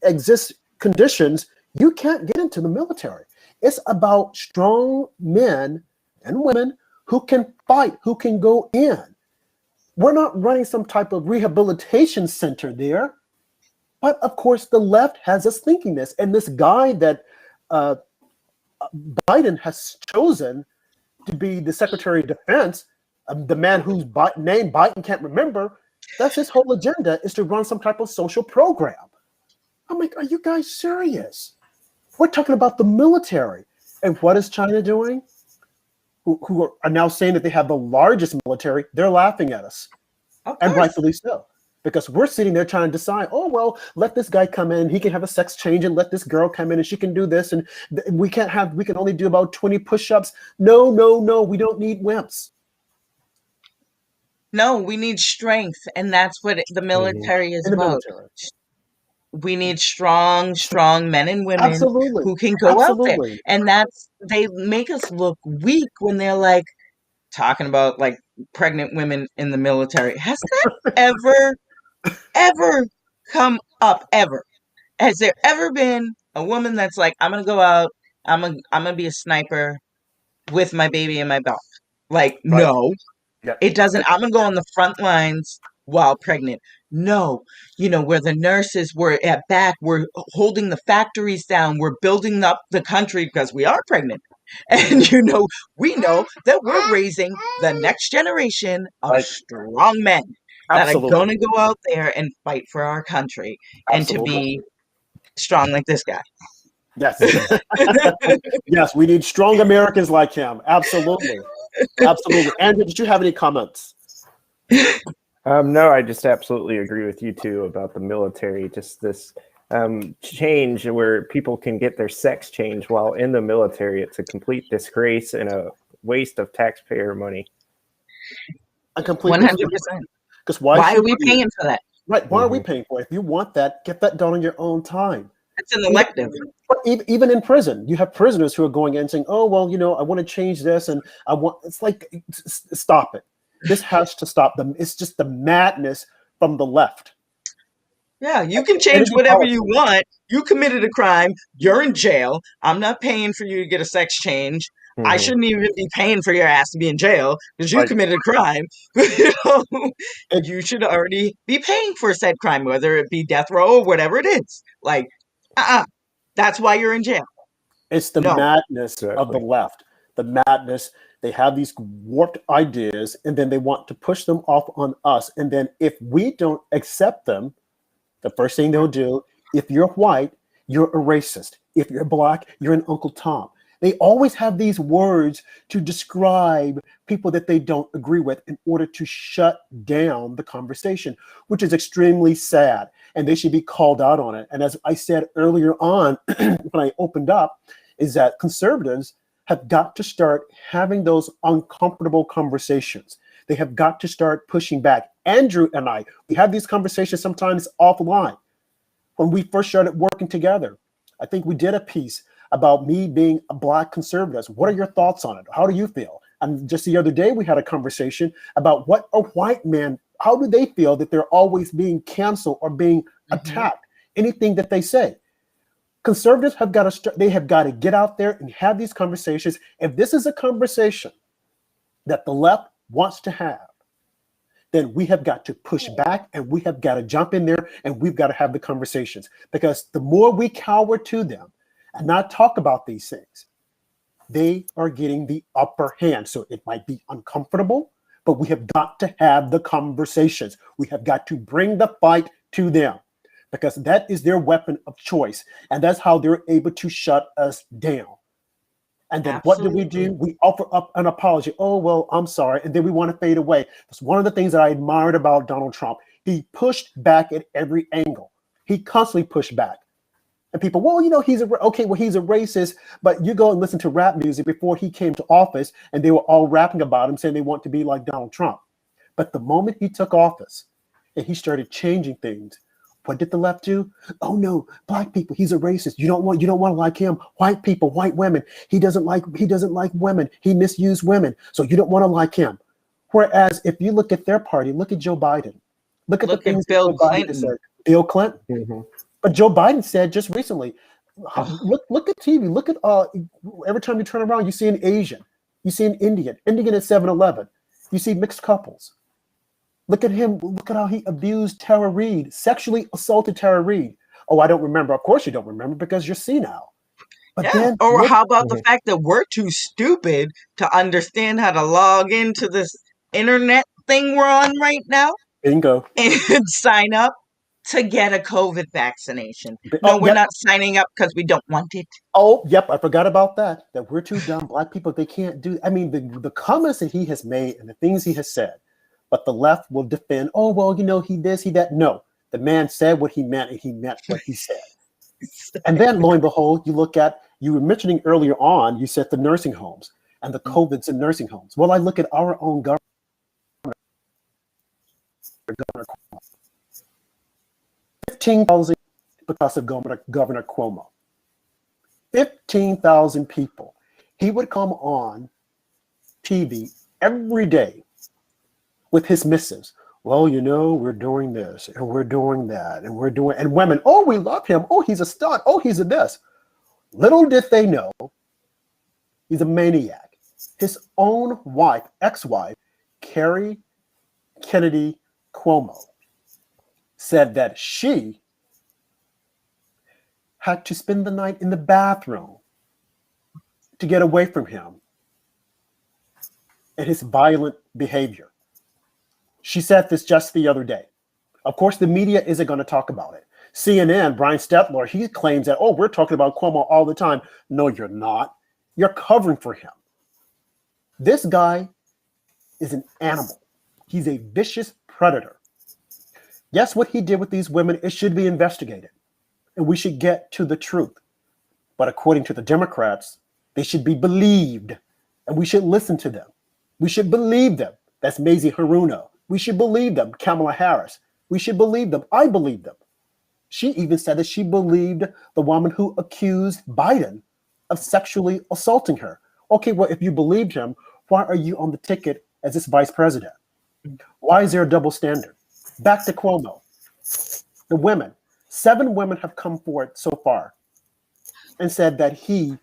conditions, you can't get into the military. It's about strong men and women who can fight, who can go in. We're not running some type of rehabilitation center there. But of course, the left has us thinking this. And this guy that Biden has chosen to be the Secretary of Defense, the man whose name Biden can't remember, that's his whole agenda, is to run some type of social program. I'm like, are you guys serious? We're talking about the military. And what is China doing? Who are now saying that they have the largest military. They're laughing at us. And rightfully so. Because we're sitting there trying to decide, oh, well, let this guy come in, he can have a sex change, and let this girl come in and she can do this. And we can only do about 20 push-ups. No, we don't need wimps. No, we need strength. And that's what the military is In the about. military. We need strong men and women Absolutely. who can go out there. Absolutely. And they make us look weak when they're like talking about like pregnant women in the military. Has that ever come up ever? Has there ever been a woman that's like, I'm gonna go out, I'm gonna be a sniper with my baby in my belt? Like, Right. no, Yep. it doesn't. I'm gonna go on the front lines while pregnant. No, where the nurses were at back, we're holding the factories down, we're building up the country because we are pregnant. And we know that we're raising the next generation of Right. strong men that Absolutely. are going to go out there and fight for our country and to Absolutely. be strong like this guy. Yes. Yes, we need strong Americans like him. Absolutely. Absolutely. Andrew, did you have any comments? No, I just absolutely agree with you too about the military. Just this change where people can get their sex change while in the military. It's a complete disgrace and a waste of taxpayer money. I completely 100%. Because Why are we paying for that? Right. Why are we paying for it? If you want that, get that done on your own time. It's an elective. But even in prison, you have prisoners who are going in saying, oh, well, I want to change this. And it's like, stop it. This has to stop them. It's just the madness from the left. Yeah, you can change Energy whatever policy. you want. You committed a crime. You're in jail. I'm not paying for you to get a sex change. I Mhm. shouldn't even be paying for your ass to be in jail because you Right. committed a crime. You know, It- you should already be paying for said crime, whether it be death row or whatever it is. Like, that's why you're in jail. It's the No. madness of the Exactly. left. The madness. They have these warped ideas, and then they want to push them off on us. And then if we don't accept them, the first thing they'll do, if you're white, you're a racist. If you're black, you're an Uncle Tom. They always have these words to describe people that they don't agree with in order to shut down the conversation, which is extremely sad. And they should be called out on it. And as I said earlier on, when I opened up, is that conservatives have got to start having those uncomfortable conversations. They have got to start pushing back. Andrew and I, we have these conversations sometimes offline. When we first started working together, I think we did a piece about me being a black conservative. What are your thoughts on it? How do you feel? And just the other day, we had a conversation about what a white man, how do they feel that they're always being canceled or being attacked? Anything that they say. Conservatives have got to they have got to get out there and have these conversations. If this is a conversation that the left wants to have, then we have got to push back and we have got to jump in there and we've got to have the conversations. Because the more we cower to them and not talk about these things, they are getting the upper hand. So it might be uncomfortable, but we have got to have the conversations. We have got to bring the fight to them because that is their weapon of choice. And that's how they're able to shut us down. And then what do we do? We offer up an apology. Oh, well, I'm sorry. And then we want to fade away. That's one of the things that I admired about Donald Trump. He pushed back at every angle. He constantly pushed back. And people, well, you know, he's a racist, but you go and listen to rap music before he came to office and they were all rapping about him saying they want to be like Donald Trump. But the moment he took office and he started changing things, what did the left do? Oh no, black people, he's a racist. You don't want to like him. White people, white women, he doesn't like women. He misused women. So you don't want to like him. Whereas if you look at their party, look at Joe Biden. Look at the things Bill that Joe Biden Clinton. said. Bill Clinton. Mm-hmm. But Joe Biden said just recently, look at TV. Look at every time you turn around, you see an Asian, you see an Indian at 7-Eleven. You see mixed couples. Look at him. Look at how he abused Tara Reid, sexually assaulted Tara Reid. Oh, I don't remember. Of course you don't remember because you're senile. But then, or how about the fact that we're too stupid to understand how to log into this internet thing we're on right now bingo. and sign up to get a COVID vaccination? Oh, No, we're yep. not signing up because we don't want it. Oh, yep. I forgot about that. That we're too dumb. Black people, they can't do. I mean, the comments that he has made and the things he has said. But the left will defend, oh, well, you know, he this, he that. No, the man said what he meant and he meant what he said. And then lo and behold, you were mentioning earlier on, you said the nursing homes and the COVIDs in nursing homes. Well, I look at our own government. 15,000 because of Governor Cuomo. 15,000 people. He would come on TV every day with his missives. Well, you know, we're doing this and we're doing that and and women, oh, we love him. Oh, he's a stud. Oh, he's a this. Little did they know, he's a maniac. His own wife, ex-wife, Carrie Kennedy Cuomo, said that she had to spend the night in the bathroom to get away from him and his violent behavior. She said this just the other day. Of course, the media isn't going to talk about it. CNN, Brian Stetler, he claims that, oh, we're talking about Cuomo all the time. No, you're not. You're covering for him. This guy is an animal. He's a vicious predator. Yes, what he did with these women, it should be investigated. And we should get to the truth. But according to the Democrats, they should be believed. And we should listen to them. We should believe them. That's Mazie Hirono. We should believe them. Kamala Harris. We should believe them. I believe them. She even said that she believed the woman who accused Biden of sexually assaulting her. Okay, well, if you believed him, why are you on the ticket as this vice president? Why is there a double standard? Back to Cuomo. The women, 7 women have come forward so far and said that he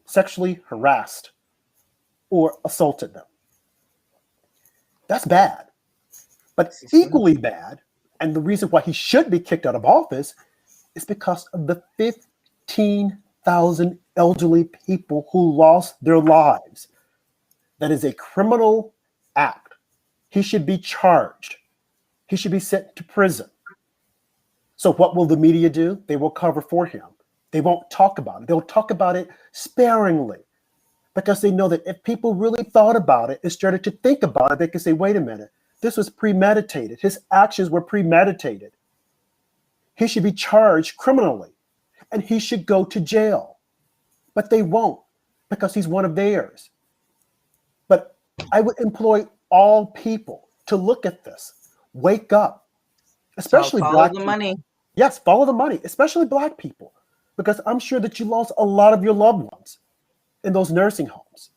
sexually harassed or assaulted them. That's bad. But equally bad, and the reason why he should be kicked out of office, is because of the 15,000 elderly people who lost their lives. That is a criminal act. He should be charged. He should be sent to prison. So what will the media do? They will cover for him. They won't talk about it. They'll talk about it sparingly, because they know that if people really thought about it and started to think about it, they could say, wait a minute, this was premeditated. His actions were premeditated. He should be charged criminally and he should go to jail. But they won't, because he's one of theirs. But I would employ all people to look at this. Wake up, especially follow Black the people. money. Yes, follow the money, especially Black people, because I'm sure that you lost a lot of your loved ones in those nursing homes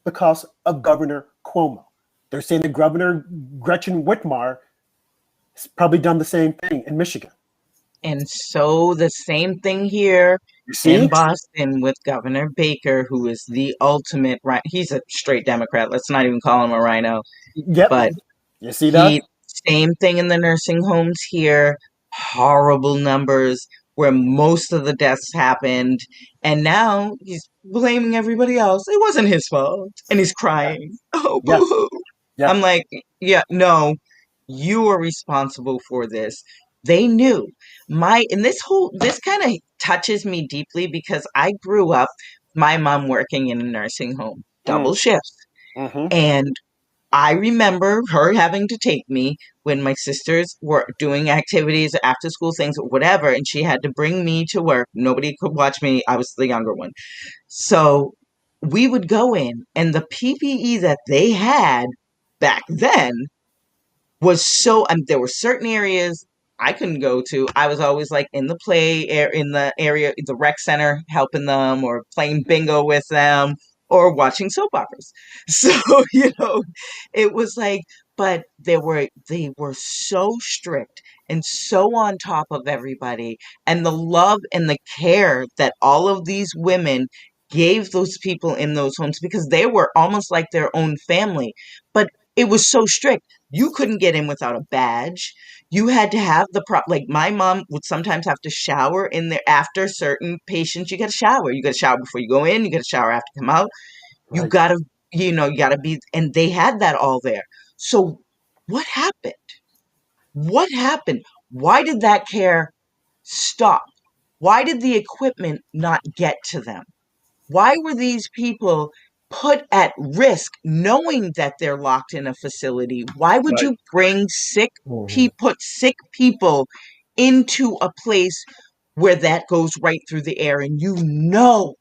because of Governor Cuomo. They're saying that Governor Gretchen Whitmer has probably done the same thing in Michigan. And so the same thing here You see? in Boston with Governor Baker, who is the ultimate right. He's a straight Democrat. Let's not even call him a rhino. Yep. But You see that? same thing in the nursing homes here. Horrible numbers where most of the deaths happened. And now he's blaming everybody else. It wasn't his fault. And he's crying. Oh, Yes. boo-hoo. Yes. I'm like, yeah, no, you are responsible for this. They knew. This kind of touches me deeply because I grew up, my mom working in a nursing home, double shifts. Mm-hmm. And I remember her having to take me when my sisters were doing activities, after school things, whatever, and she had to bring me to work. Nobody could watch me. I was the younger one. So we would go in, and the PPE that they had back then was so, there were certain areas I couldn't go to. I was always like in the in the area, the rec center, helping them or playing bingo with them or watching soap operas. So, it was like, but they were so strict and so on top of everybody, and the love and the care that all of these women gave those people in those homes, because they were almost like their own family. But it was so strict. You couldn't get in without a badge. You had to have like my mom would sometimes have to shower in there after certain patients. You got to shower. You got to shower before you go in. You got to shower after you come out. You Right. got to, you got to be, and they had that all there. So what happened? What happened? Why did that care stop? Why did the equipment not get to them? Why were these people put at risk knowing that they're locked in a facility? Why would you bring put sick people into a place where that goes right through the air and you know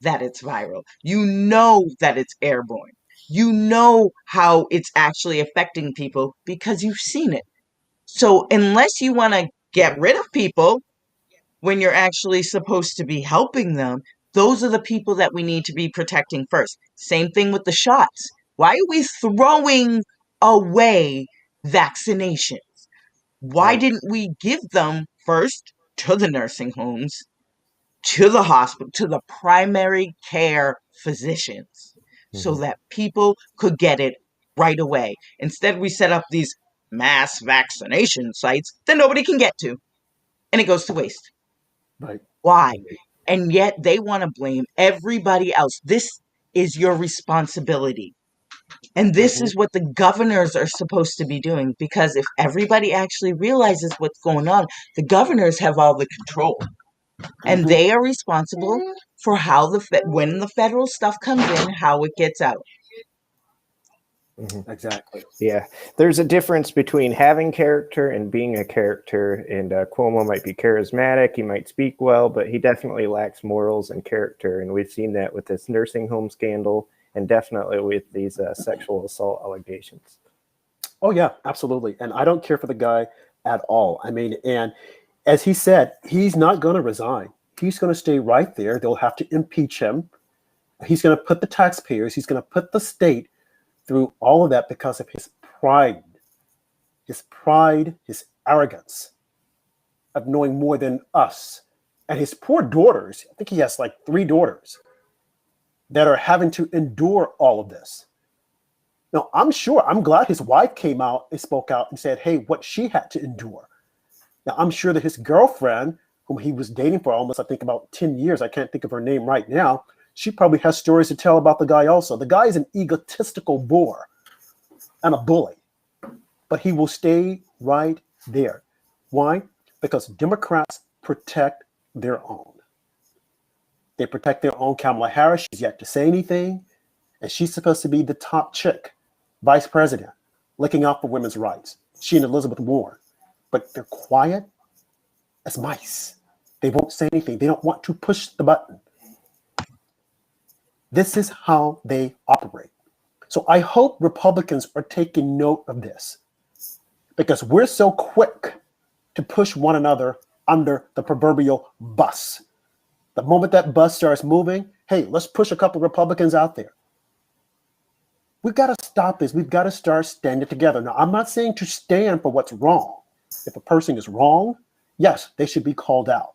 that it's viral? You know that it's airborne. You know how it's actually affecting people because you've seen it. So unless you want to get rid of people when you're actually supposed to be helping them, those are the people that we need to be protecting first. Same thing with the shots. Why are we throwing away vaccinations? Why Right. didn't we give them first to the nursing homes, to the hospital, to the primary care physicians, so that people could get it right away? Instead, we set up these mass vaccination sites that nobody can get to, and it goes to waste. Right. Why? And yet they want to blame everybody else. This is your responsibility. And this is what the governors are supposed to be doing, because if everybody actually realizes what's going on, the governors have all the control. And they are responsible for how when the federal stuff comes in, how it gets out. Exactly. Yeah, there's a difference between having character and being a character. And Cuomo might be charismatic, he might speak well, but he definitely lacks morals and character. And we've seen that with this nursing home scandal and definitely with these sexual assault allegations. Oh, yeah, absolutely. And I don't care for the guy at all. I mean, and as he said, he's not going to resign. He's going to stay right there. They'll have to impeach him. He's going to put the taxpayers, he's going to put the state through all of that because of his pride, his arrogance of knowing more than us, and his poor daughters. I think he has like 3 daughters that are having to endure all of this. Now, I'm glad his wife came out and spoke out and said, hey, what she had to endure. Now, I'm sure that his girlfriend, whom he was dating for almost, I think, about 10 years, I can't think of her name right now, she probably has stories to tell about the guy also. The guy is an egotistical bore and a bully, but he will stay right there. Why? Because Democrats protect their own. They protect their own. Kamala Harris, she's yet to say anything, and she's supposed to be the top chick, vice president, looking out for women's rights. She and Elizabeth Warren. But they're quiet as mice. They won't say anything. They don't want to push the button. This is how they operate. So I hope Republicans are taking note of this, because we're so quick to push one another under the proverbial bus. The moment that bus starts moving, hey, let's push a couple Republicans out there. We've got to stop this. We've got to start standing together. Now, I'm not saying to stand for what's wrong. If a person is wrong, yes, they should be called out.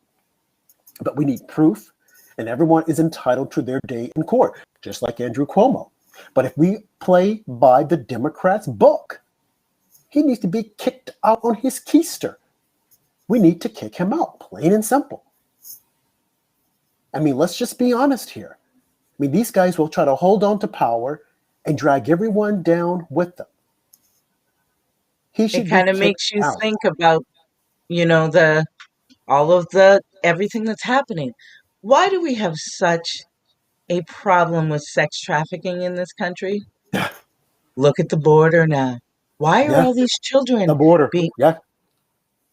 But we need proof, and everyone is entitled to their day in court, just like Andrew Cuomo. But if we play by the Democrats' book, he needs to be kicked out on his keister. We need to kick him out, plain and simple. I mean, let's just be honest here. I mean, these guys will try to hold on to power and drag everyone down with them. It kind of makes you think about, everything that's happening. Why do we have such a problem with sex trafficking in this country? Look at the border now. Why are all these children the border being? Yeah.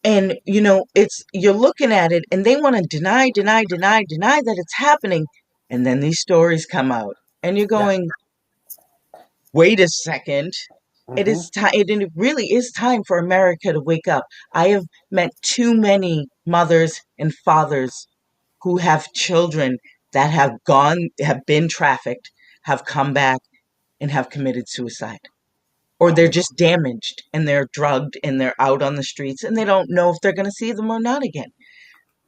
And you're looking at it, and they want to deny that it's happening, and then these stories come out, and you're going, wait a second. Mm-hmm. It is time. It really is time for America to wake up. I have met too many mothers and fathers who have children that have been trafficked, have come back, and have committed suicide. Or they're just damaged, and they're drugged, and they're out on the streets, and they don't know if they're going to see them or not again.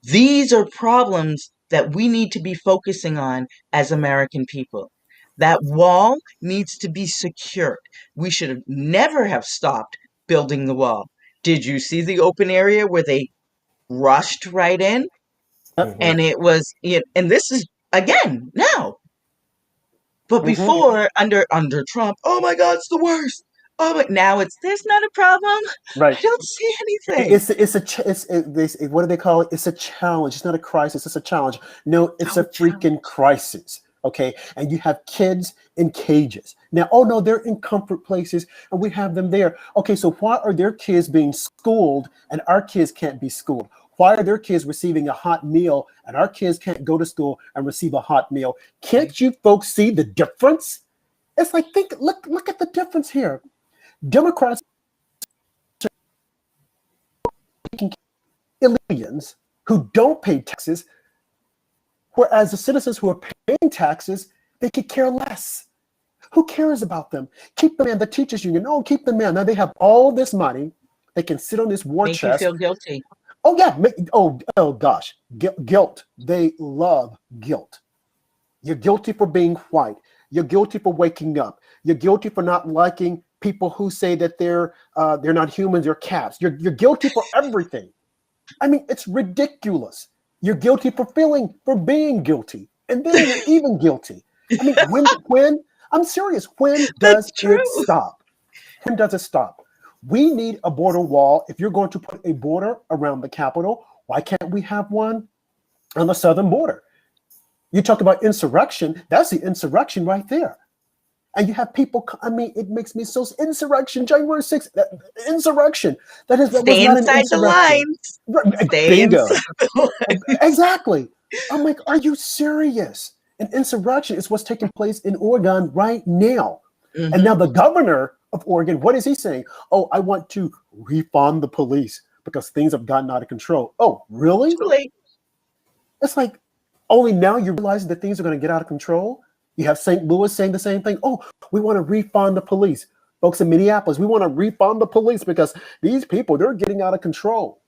These are problems that we need to be focusing on as American people. That wall needs to be secured. We should have never have stopped building the wall. Did you see the open area where they rushed right in? Mm-hmm. And it was, and this is again now. But before, under Trump, oh my God, it's the worst. Oh, but now there's not a problem. Right. I don't see anything. What do they call it? It's a challenge. It's not a crisis. It's a challenge. No, it's a freaking crisis. Okay. And you have kids in cages. Now, oh no, they're in comfort places and we have them there. Okay. So why are their kids being schooled and our kids can't be schooled? Why are their kids receiving a hot meal and our kids can't go to school and receive a hot meal? Can't you folks see the difference? It's like, look at the difference here. Democrats are aliens who don't pay taxes, whereas the citizens who are paying taxes, they could care less. Who cares about them? Keep them in the teachers union. Oh, keep them in. Now they have all this money. They can sit on this war Make chest. you feel guilty. Oh yeah. Oh gosh. Guilt. They love guilt. You're guilty for being white. You're guilty for waking up. You're guilty for not liking people who say that they're not humans, they're cats. You're guilty for everything. I mean, it's ridiculous. You're guilty for being guilty, and then you're even guilty. I mean, when I'm serious, when does it stop? When does it stop? We need a border wall. If you're going to put a border around the Capitol, why can't we have one on the southern border? You talk about insurrection. That's the insurrection right there. And you have people, I mean, it makes me so, insurrection, January 6th, insurrection. That Stay inside the lines. Stay inside the lines. Exactly. I'm like, are you serious? An insurrection is what's taking place in Oregon right now. Mm-hmm. And now the governor of Oregon, what is he saying? Oh, I want to refund the police because things have gotten out of control. Oh, really? Too late. It's like, only now you realize that things are going to get out of control. You have St. Louis saying the same thing. Oh, we want to refund the police. Folks in Minneapolis, we want to refund the police because these people, they're getting out of control.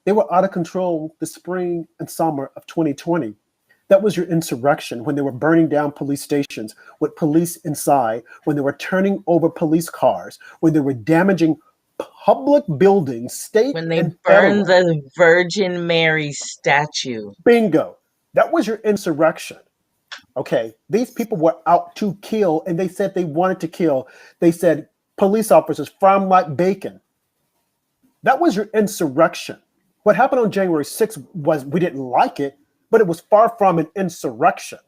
They were out of control the spring and summer of 2020. That was your insurrection when they were burning down police stations with police inside, when they were turning over police cars, when they were damaging public buildings, state When they and burned federal. the Virgin Mary statue. Bingo. That was your insurrection. Okay. These people were out to kill, and they said they wanted to kill. They said police officers frown like bacon. That was your insurrection. What happened on January 6th was we didn't like it, but it was far from an insurrection.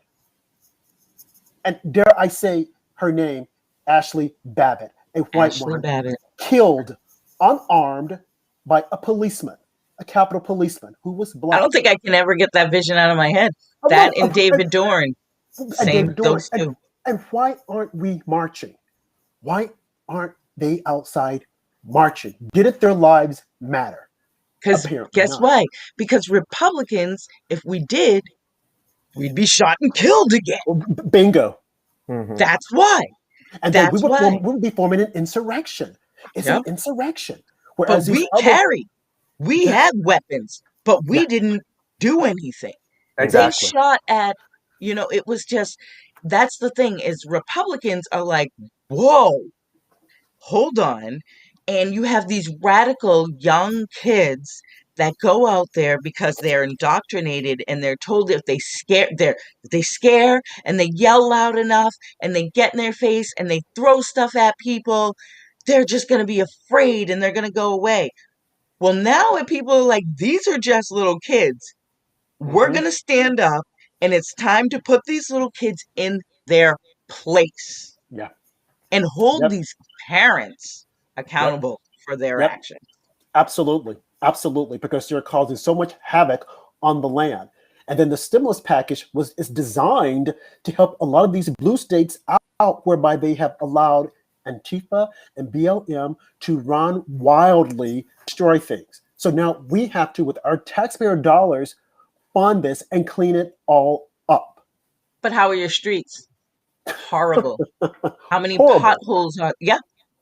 And dare I say her name, Ashley Babbitt, a white Ashley woman, Babbitt. killed unarmed by a policeman, a Capitol policeman who was I black. don't think I can ever get that vision out of my head. Oh, That no, and David Dorn. and Same, David Dorn. those two. And why aren't we marching? Why aren't they outside marching? Didn't their lives matter? Because Apparently guess not. why? Because Republicans, if we did, we'd be shot and killed again. Well, bingo. Mhm. That's why. And then we That's why. would be forming an insurrection. It's Yep. an insurrection. But Whereas these we other, carried. We Yeah. had weapons, but we Yeah. didn't do anything. Exactly. They shot at, it was just, that's the thing is Republicans are like, whoa, hold on. And you have these radical young kids that go out there because they're indoctrinated and they're told if they scare and they yell loud enough and they get in their face and they throw stuff at people, they're just going to be afraid and they're going to go away. Well, now if people are like, these are just little kids, we're Mhm. going to stand up and it's time to put these little kids in their place Yeah. and hold Yep. these parents accountable for their Yep. actions. Absolutely. Absolutely. Because they're causing so much havoc on the land. And then the stimulus package is designed to help a lot of these blue states out, whereby they have allowed Antifa and BLM to run wildly, destroy things. So now we have to, with our taxpayer dollars, fund this and clean it all up. But how are your streets? Horrible. How many Horrible. potholes are,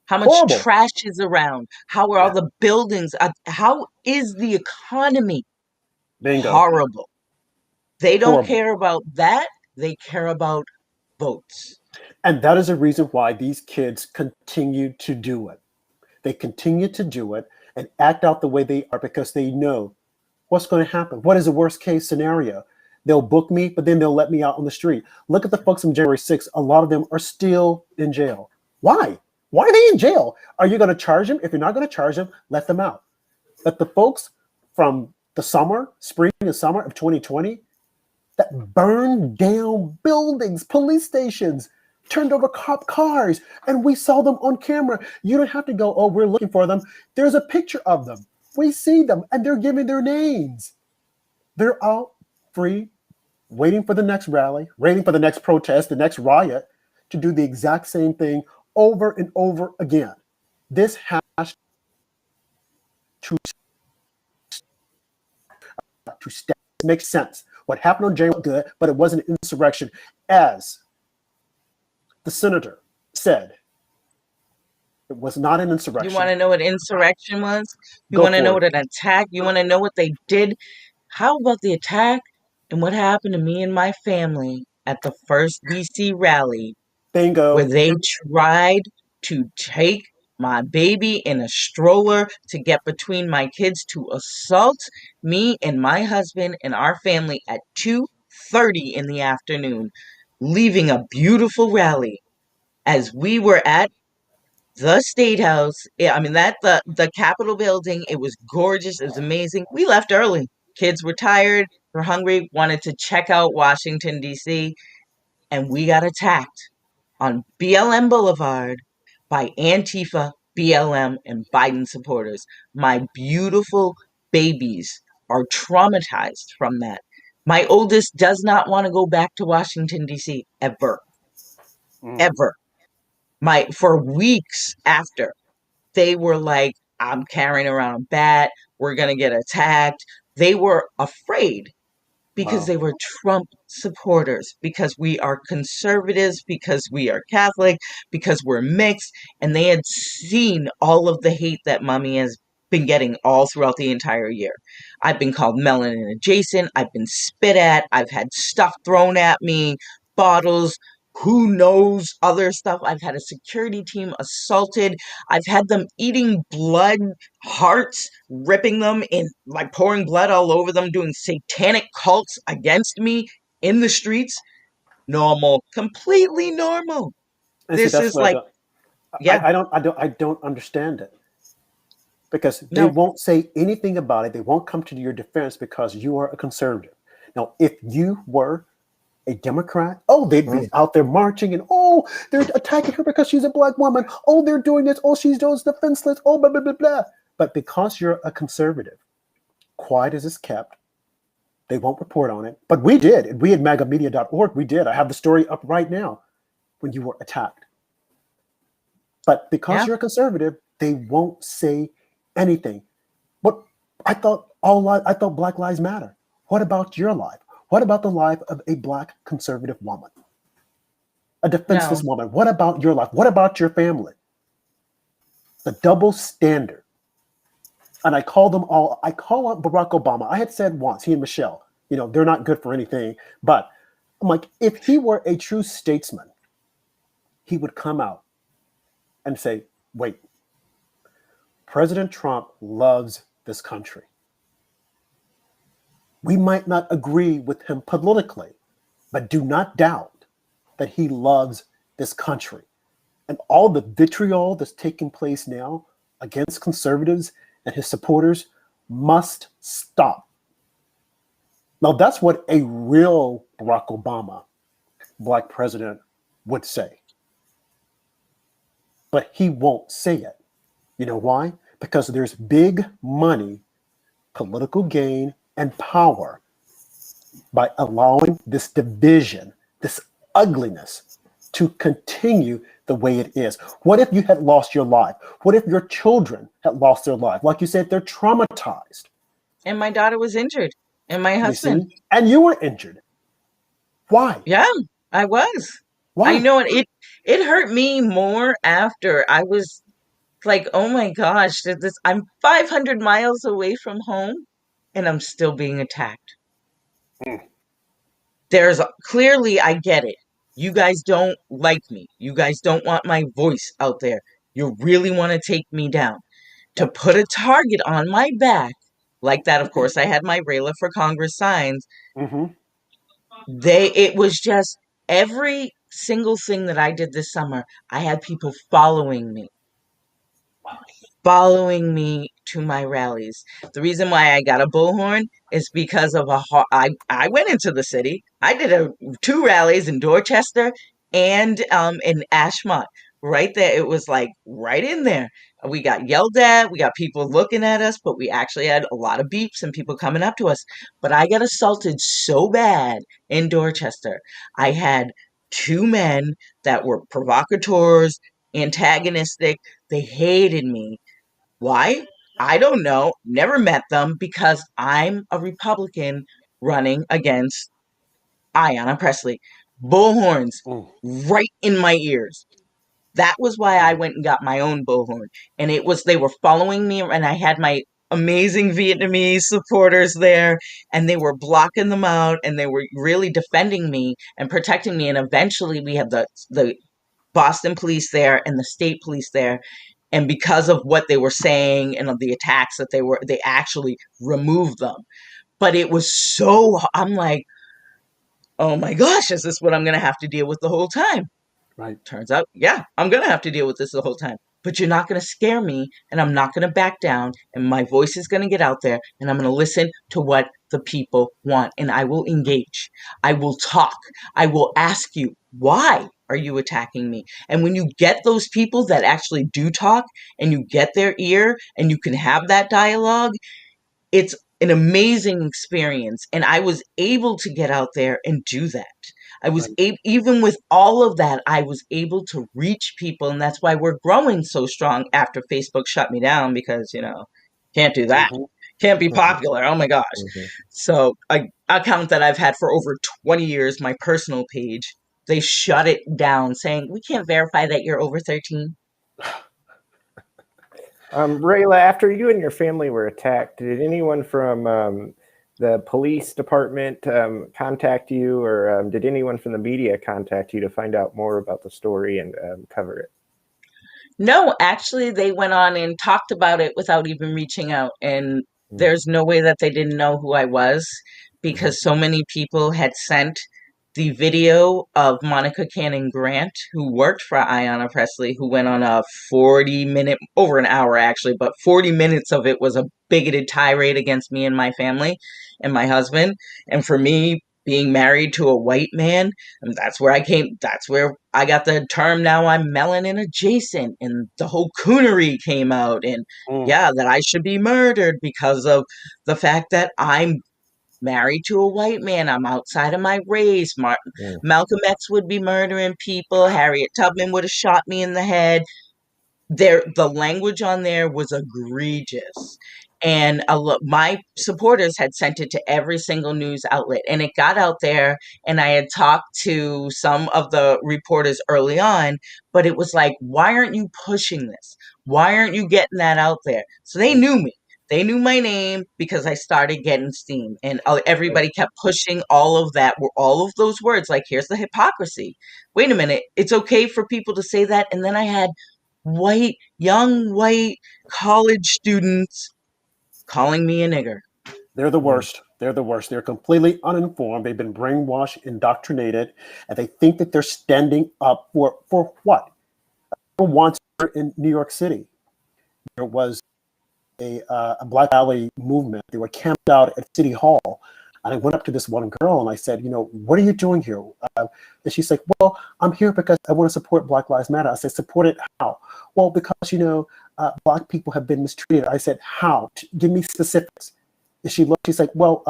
how much Horrible. trash is around? How are all Yeah. the buildings? How is the economy? Bingo. Horrible. They don't Horrible. care about that. They care about votes. And that is the reason why these kids continue to do it. They continue to do it and act out the way they are because they know what's going to happen. What is the worst case scenario? They'll book me, but then they'll let me out on the street. Look at the folks from January 6th. A lot of them are still in jail. Why? Why are they in jail? Are you going to charge them? If you're not going to charge them, let them out. But the folks from the spring and summer of 2020 that burned down buildings, police stations, turned over cop cars, and we saw them on camera. You don't have to go, oh, we're looking for them. There's a picture of them. We see them, and they're giving their names. They're out free, waiting for the next rally, waiting for the next protest, the next riot, to do the exact same thing over and over again. This has to stop. It makes sense. What happened on January was good, but it wasn't an insurrection. As the senator said, it was not an insurrection. You want to know what insurrection was? You Go want to for know it. what an attack? You want to know what they did? How about the attack and what happened to me and my family at the first DC rally Bingo. where they tried to take my baby in a stroller to get between my kids to assault me and my husband and our family at 2:30 in the afternoon, leaving a beautiful rally as we were at the State House. I mean, the Capitol building. It was gorgeous. It was amazing. We left early. Kids were tired, were hungry, wanted to check out Washington, D.C., and we got attacked on BLM Boulevard by Antifa, BLM, and Biden supporters. My beautiful babies are traumatized from that. My oldest does not want to go back to Washington, D.C. ever. Ever. For weeks after, they were like, I'm carrying around a bat. We're going to get attacked. They were afraid. because Wow. they were Trump supporters, because we are conservatives, because we are Catholic, because we're mixed, and they had seen all of the hate that mommy has been getting all throughout the entire year. I've been called melanin adjacent, I've been spit at, I've had stuff thrown at me, bottles, who knows other stuff. I've had a security team assaulted. I've had them eating blood, hearts, ripping them in, like pouring blood all over them, doing satanic cults against me in the streets. Normal, completely normal. And see, This that's is what I like, don't, yeah, I don't understand it, because they no, won't say anything about it. They won't come to your defense because you are a conservative. Now, if you were a Democrat, oh, they'd be Mm. out there marching and, oh, they're attacking her because she's a black woman. Oh, they're doing this. Oh, she's those defenseless. Oh, blah, blah, blah, blah. But because you're a conservative, quiet as it's kept, they won't report on it. But we did. We at magamedia.org, we did. I have the story up right now when you were attacked. But because yeah, you're a conservative, they won't say anything. But I thought Black Lives Matter. What about your life? What about the life of a Black conservative woman, a no. defenseless woman? What about your life? What about your family? The double standard. And I call out Barack Obama. I had said once, he and Michelle, they're not good for anything. But I'm like, if he were a true statesman, he would come out and say, wait, President Trump loves this country. We might not agree with him politically, but do not doubt that he loves this country. And all the vitriol that's taking place now against conservatives and his supporters must stop. Now, that's what a real Barack Obama, Black president, would say. But he won't say it. You know why? Because there's big money, political gain, and power by allowing this division, this ugliness, to continue the way it is. What if you had lost your life? What if your children had lost their life? Like you said, they're traumatized. And my daughter was injured, and my You husband. see? And you were injured. Why? Yeah, I was. I Why? know it hurt me more after. I was like, oh my gosh, I'm 500 miles away from home and I'm still being attacked. Mm. There's clearly, I get it. You guys don't like me. You guys don't want my voice out there. You really want to take me down. To Yep. put a target on my back, like that, of course, I had my Rayla for Congress signs. Mm-hmm. It was just every single thing that I did this summer, I had people following me to my rallies. The reason why I got a bullhorn is because of I went into the city. I did two rallies in Dorchester and in Ashmont. Right there, it was like right in there. We got yelled at, we got people looking at us, but we actually had a lot of beeps and people coming up to us. But I got assaulted so bad in Dorchester. I had two men that were provocateurs, antagonistic. They hated me. Why? I don't know. Never met them because I'm a Republican running against Ayanna Pressley. Bullhorns Mm. right in my ears. That was why I Mm. went and got my own bullhorn. And they were following me, and I had my amazing Vietnamese supporters there, and they were blocking them out, and they were really defending me and protecting me. And eventually we had the Boston police there and the state police there. And because of what they were saying and of the attacks that they actually removed them. But it was I'm like, oh my gosh, is this what I'm going to have to deal with the whole time? Right. Turns out, yeah, I'm going to have to deal with this the whole time. But you're not going to scare me, and I'm not going to back down, and my voice is going to get out there, and I'm going to listen to what the people want, and I will engage. I will talk. I will ask you, why are you attacking me? And when you get those people that actually do talk, and you get their ear, and you can have that dialogue, it's an amazing experience. And I was able to get out there and do that. I was Right. even with all of that, I was able to reach people. And that's why we're growing so strong after Facebook shut me down because, can't do that. Mm-hmm. Can't be popular. Oh my gosh. Mhm. So a account that I've had for over 20 years, my personal page, they shut it down saying, we can't verify that you're over 13. Rayla, after you and your family were attacked, did anyone from the police department contact you, or did anyone from the media contact you to find out more about the story and cover it? No, actually, they went on and talked about it without even reaching out. And Mm. there's no way that they didn't know who I was Mhm. because so many people had sent the video of Monica Cannon Grant, who worked for Ayanna Pressley, who went on a 40-minute, over an hour actually, but 40 minutes of it was a bigoted tirade against me and my family and my husband. And for me, being married to a white man, and that's where I got the term now I'm melanin adjacent, and the whole coonery came out, and Mm. yeah, that I should be murdered because of the fact that I'm married to a white man. I'm outside of my race. Mm. Malcolm X would be murdering people. Harriet Tubman would have shot me in the head. The language on there was egregious. And my supporters had sent it to every single news outlet, and it got out there. And I had talked to some of the reporters early on, but it was like, why aren't you pushing this? Why aren't you getting that out there? So they knew me. They knew my name because I started getting steam, and everybody kept pushing all of that, all of those words. Like, here's the hypocrisy. Wait a minute, it's okay for people to say that, and then I had young white college students calling me a nigger. They're the Mm. worst. They're the worst. They're completely uninformed. They've been brainwashed, indoctrinated, and they think that they're standing up for what? For once in New York City, there was a Black Alley movement. They were camped out at City Hall. And I went up to this one girl and I said, what are you doing here? And she's like, well, I'm here because I want to support Black Lives Matter. I said, support it how? Well, because, Black people have been mistreated. I said, how? Give me specifics. And she's like, well,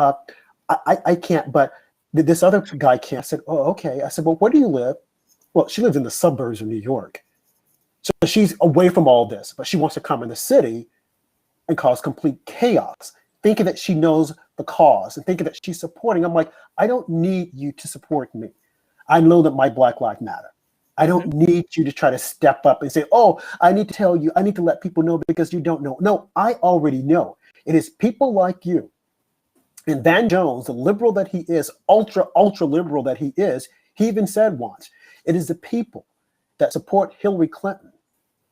I can't, but this other guy can. I said, oh, okay. I said, well, where do you live? Well, she lives in the suburbs of New York. So she's away from all this, but she wants to come in the city and cause complete chaos, thinking that she knows the cause and thinking that she's supporting. I'm like, I don't need you to support me. I know that my Black Lives Matter. I don't need you to try to step up and say, oh, I need to tell you, I need to let people know because you don't know. No, I already know. It is people like you. And Van Jones, the liberal that he is, ultra liberal that he is, he even said once, it is the people that support Hillary Clinton,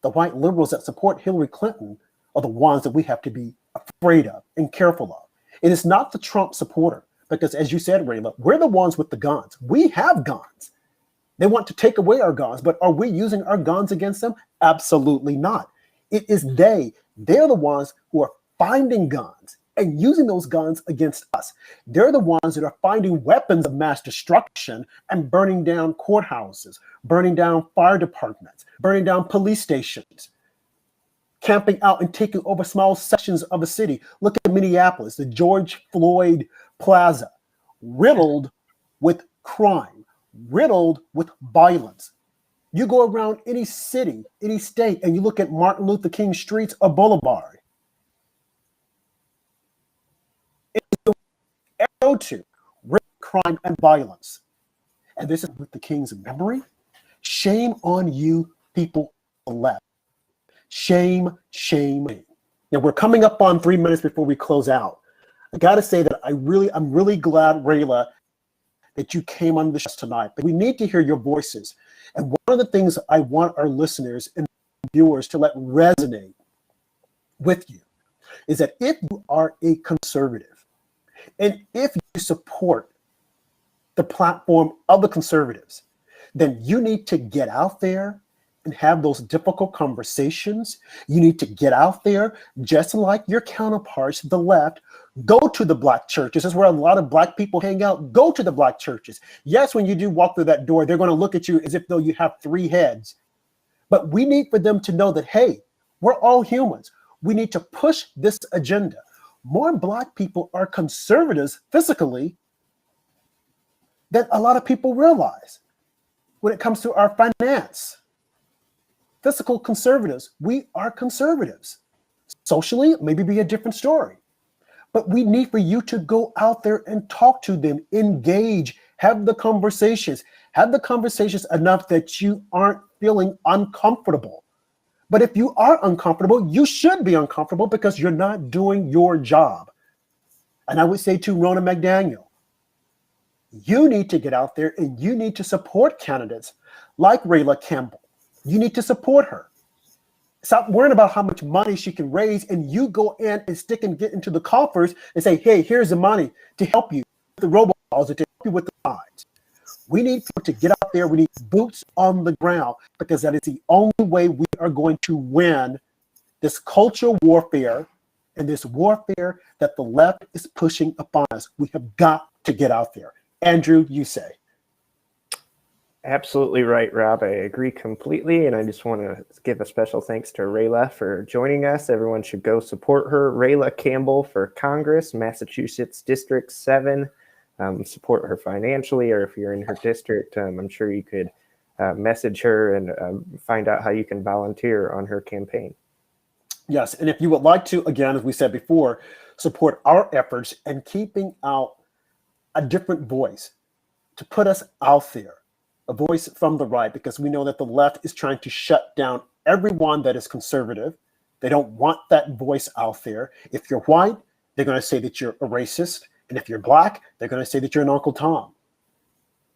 the white liberals that support Hillary Clinton, are the ones that we have to be afraid of and careful of. It is not the Trump supporter, because as you said, Rayla, we're the ones with the guns. We have guns. They want to take away our guns, but are we using our guns against them? Absolutely not. It is they're the ones who are finding guns and using those guns against us. They're the ones that are finding weapons of mass destruction and burning down courthouses, burning down fire departments, burning down police stations, camping out and taking over small sections of a city. Look at Minneapolis, the George Floyd Plaza, riddled with crime, riddled with violence. You go around any city, any state, and you look at Martin Luther King streets or Boulevard. It's the arrow to crime and violence. And this is with the King's memory. Shame on you, people on the left. Shame, shame. Now we're coming up on 3 minutes before we close out. I got to say that I'm really glad, Rayla, that you came on the show tonight. But we need to hear your voices. And one of the things I want our listeners and viewers to let resonate with you is that if you are a conservative and if you support the platform of the conservatives, then you need to get out there and have those difficult conversations. You need to get out there, just like your counterparts, the left. Go to the Black churches. This is where a lot of Black people hang out. Go to the Black churches. Yes, when you do walk through that door, they're going to look at you as if though you have 3 heads. But we need for them to know that, hey, we're all humans. We need to push this agenda. More Black people are conservatives physically than a lot of people realize when it comes to our finance. Fiscal conservatives, we are conservatives. Socially, maybe be a different story. But we need for you to go out there and talk to them, engage, have the conversations enough that you aren't feeling uncomfortable. But if you are uncomfortable, you should be uncomfortable because you're not doing your job. And I would say to Ronna McDaniel, you need to get out there and you need to support candidates like Rayla Campbell. You need to support her. Stop worrying about how much money she can raise, and you go in and stick and get into the coffers and say, hey, here's the money to help you with the robocalls or to help you with the lines. We need people to get out there. We need boots on the ground because that is the only way we are going to win this cultural warfare and this warfare that the left is pushing upon us. We have got to get out there. Andrew, you say. Absolutely right, Rob. I agree completely. And I just want to give a special thanks to Rayla for joining us. Everyone should go support her. Rayla Campbell for Congress, Massachusetts District 7. Support her financially, or if you're in her district, I'm sure you could message her and find out how you can volunteer on her campaign. Yes. And if you would like to, again, as we said before, support our efforts and keeping out a different voice to put us out there. A voice from the right, because we know that the left is trying to shut down everyone that is conservative. They don't want that voice out there. If you're white, they're going to say that you're a racist. And if you're black, they're going to say that you're an Uncle Tom.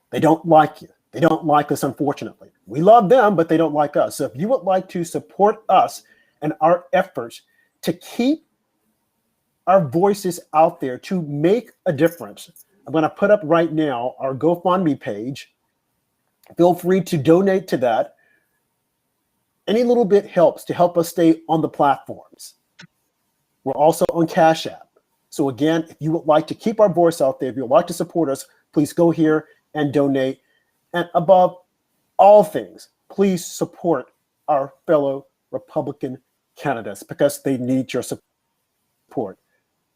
They don't like you. They don't like us, unfortunately. We love them, but they don't like us. So if you would like to support us and our efforts to keep our voices out there, to make a difference, I'm going to put up right now our GoFundMe page. Feel free to donate to that. Any little bit helps to help us stay on the platforms. We're also on Cash App. So again, if you would like to keep our voice out there, if you would like to support us, please go here and donate. And above all things, please support our fellow Republican candidates because they need your support.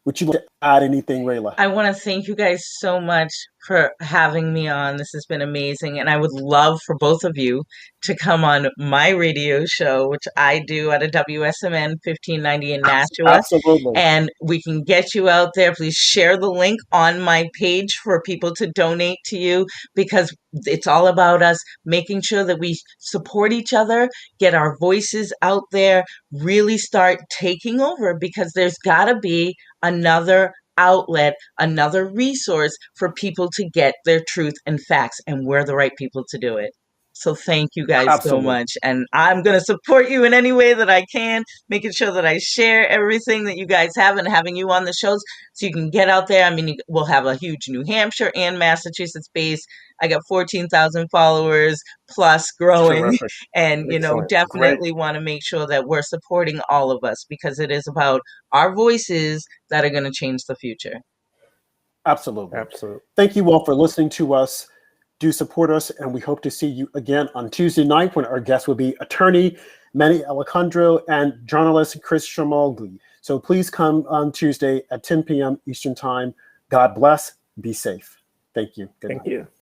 Would you like to add anything, Rayla? I want to thank you guys so much for having me on. This has been amazing. And I would love for both of you to come on my radio show, which I do at a WSMN 1590 in Nashua. Absolutely. And we can get you out there. Please share the link on my page for people to donate to you, because it's all about us making sure that we support each other, get our voices out there, really start taking over, because there's got to be another outlet, another resource for people to get their truth and facts, and we're the right people to do it. So thank you guys Absolutely. so much, and I'm going to support you in any way that I can, making sure that I share everything that you guys have and having you on the shows so you can get out there. I mean, we'll have a huge New Hampshire and Massachusetts base. I got 14,000 followers plus growing. Terrific. And, Excellent. definitely want to make sure that we're supporting all of us, because it is about our voices that are going to change the future. Absolutely. Absolutely. Thank you all for listening to us. Do support us, and we hope to see you again on Tuesday night when our guest will be attorney Manny Alejandro and journalist Chris Shamogli. So please come on Tuesday at 10 p.m. Eastern Time. God bless. Be safe. Thank you. Good night. Thank you.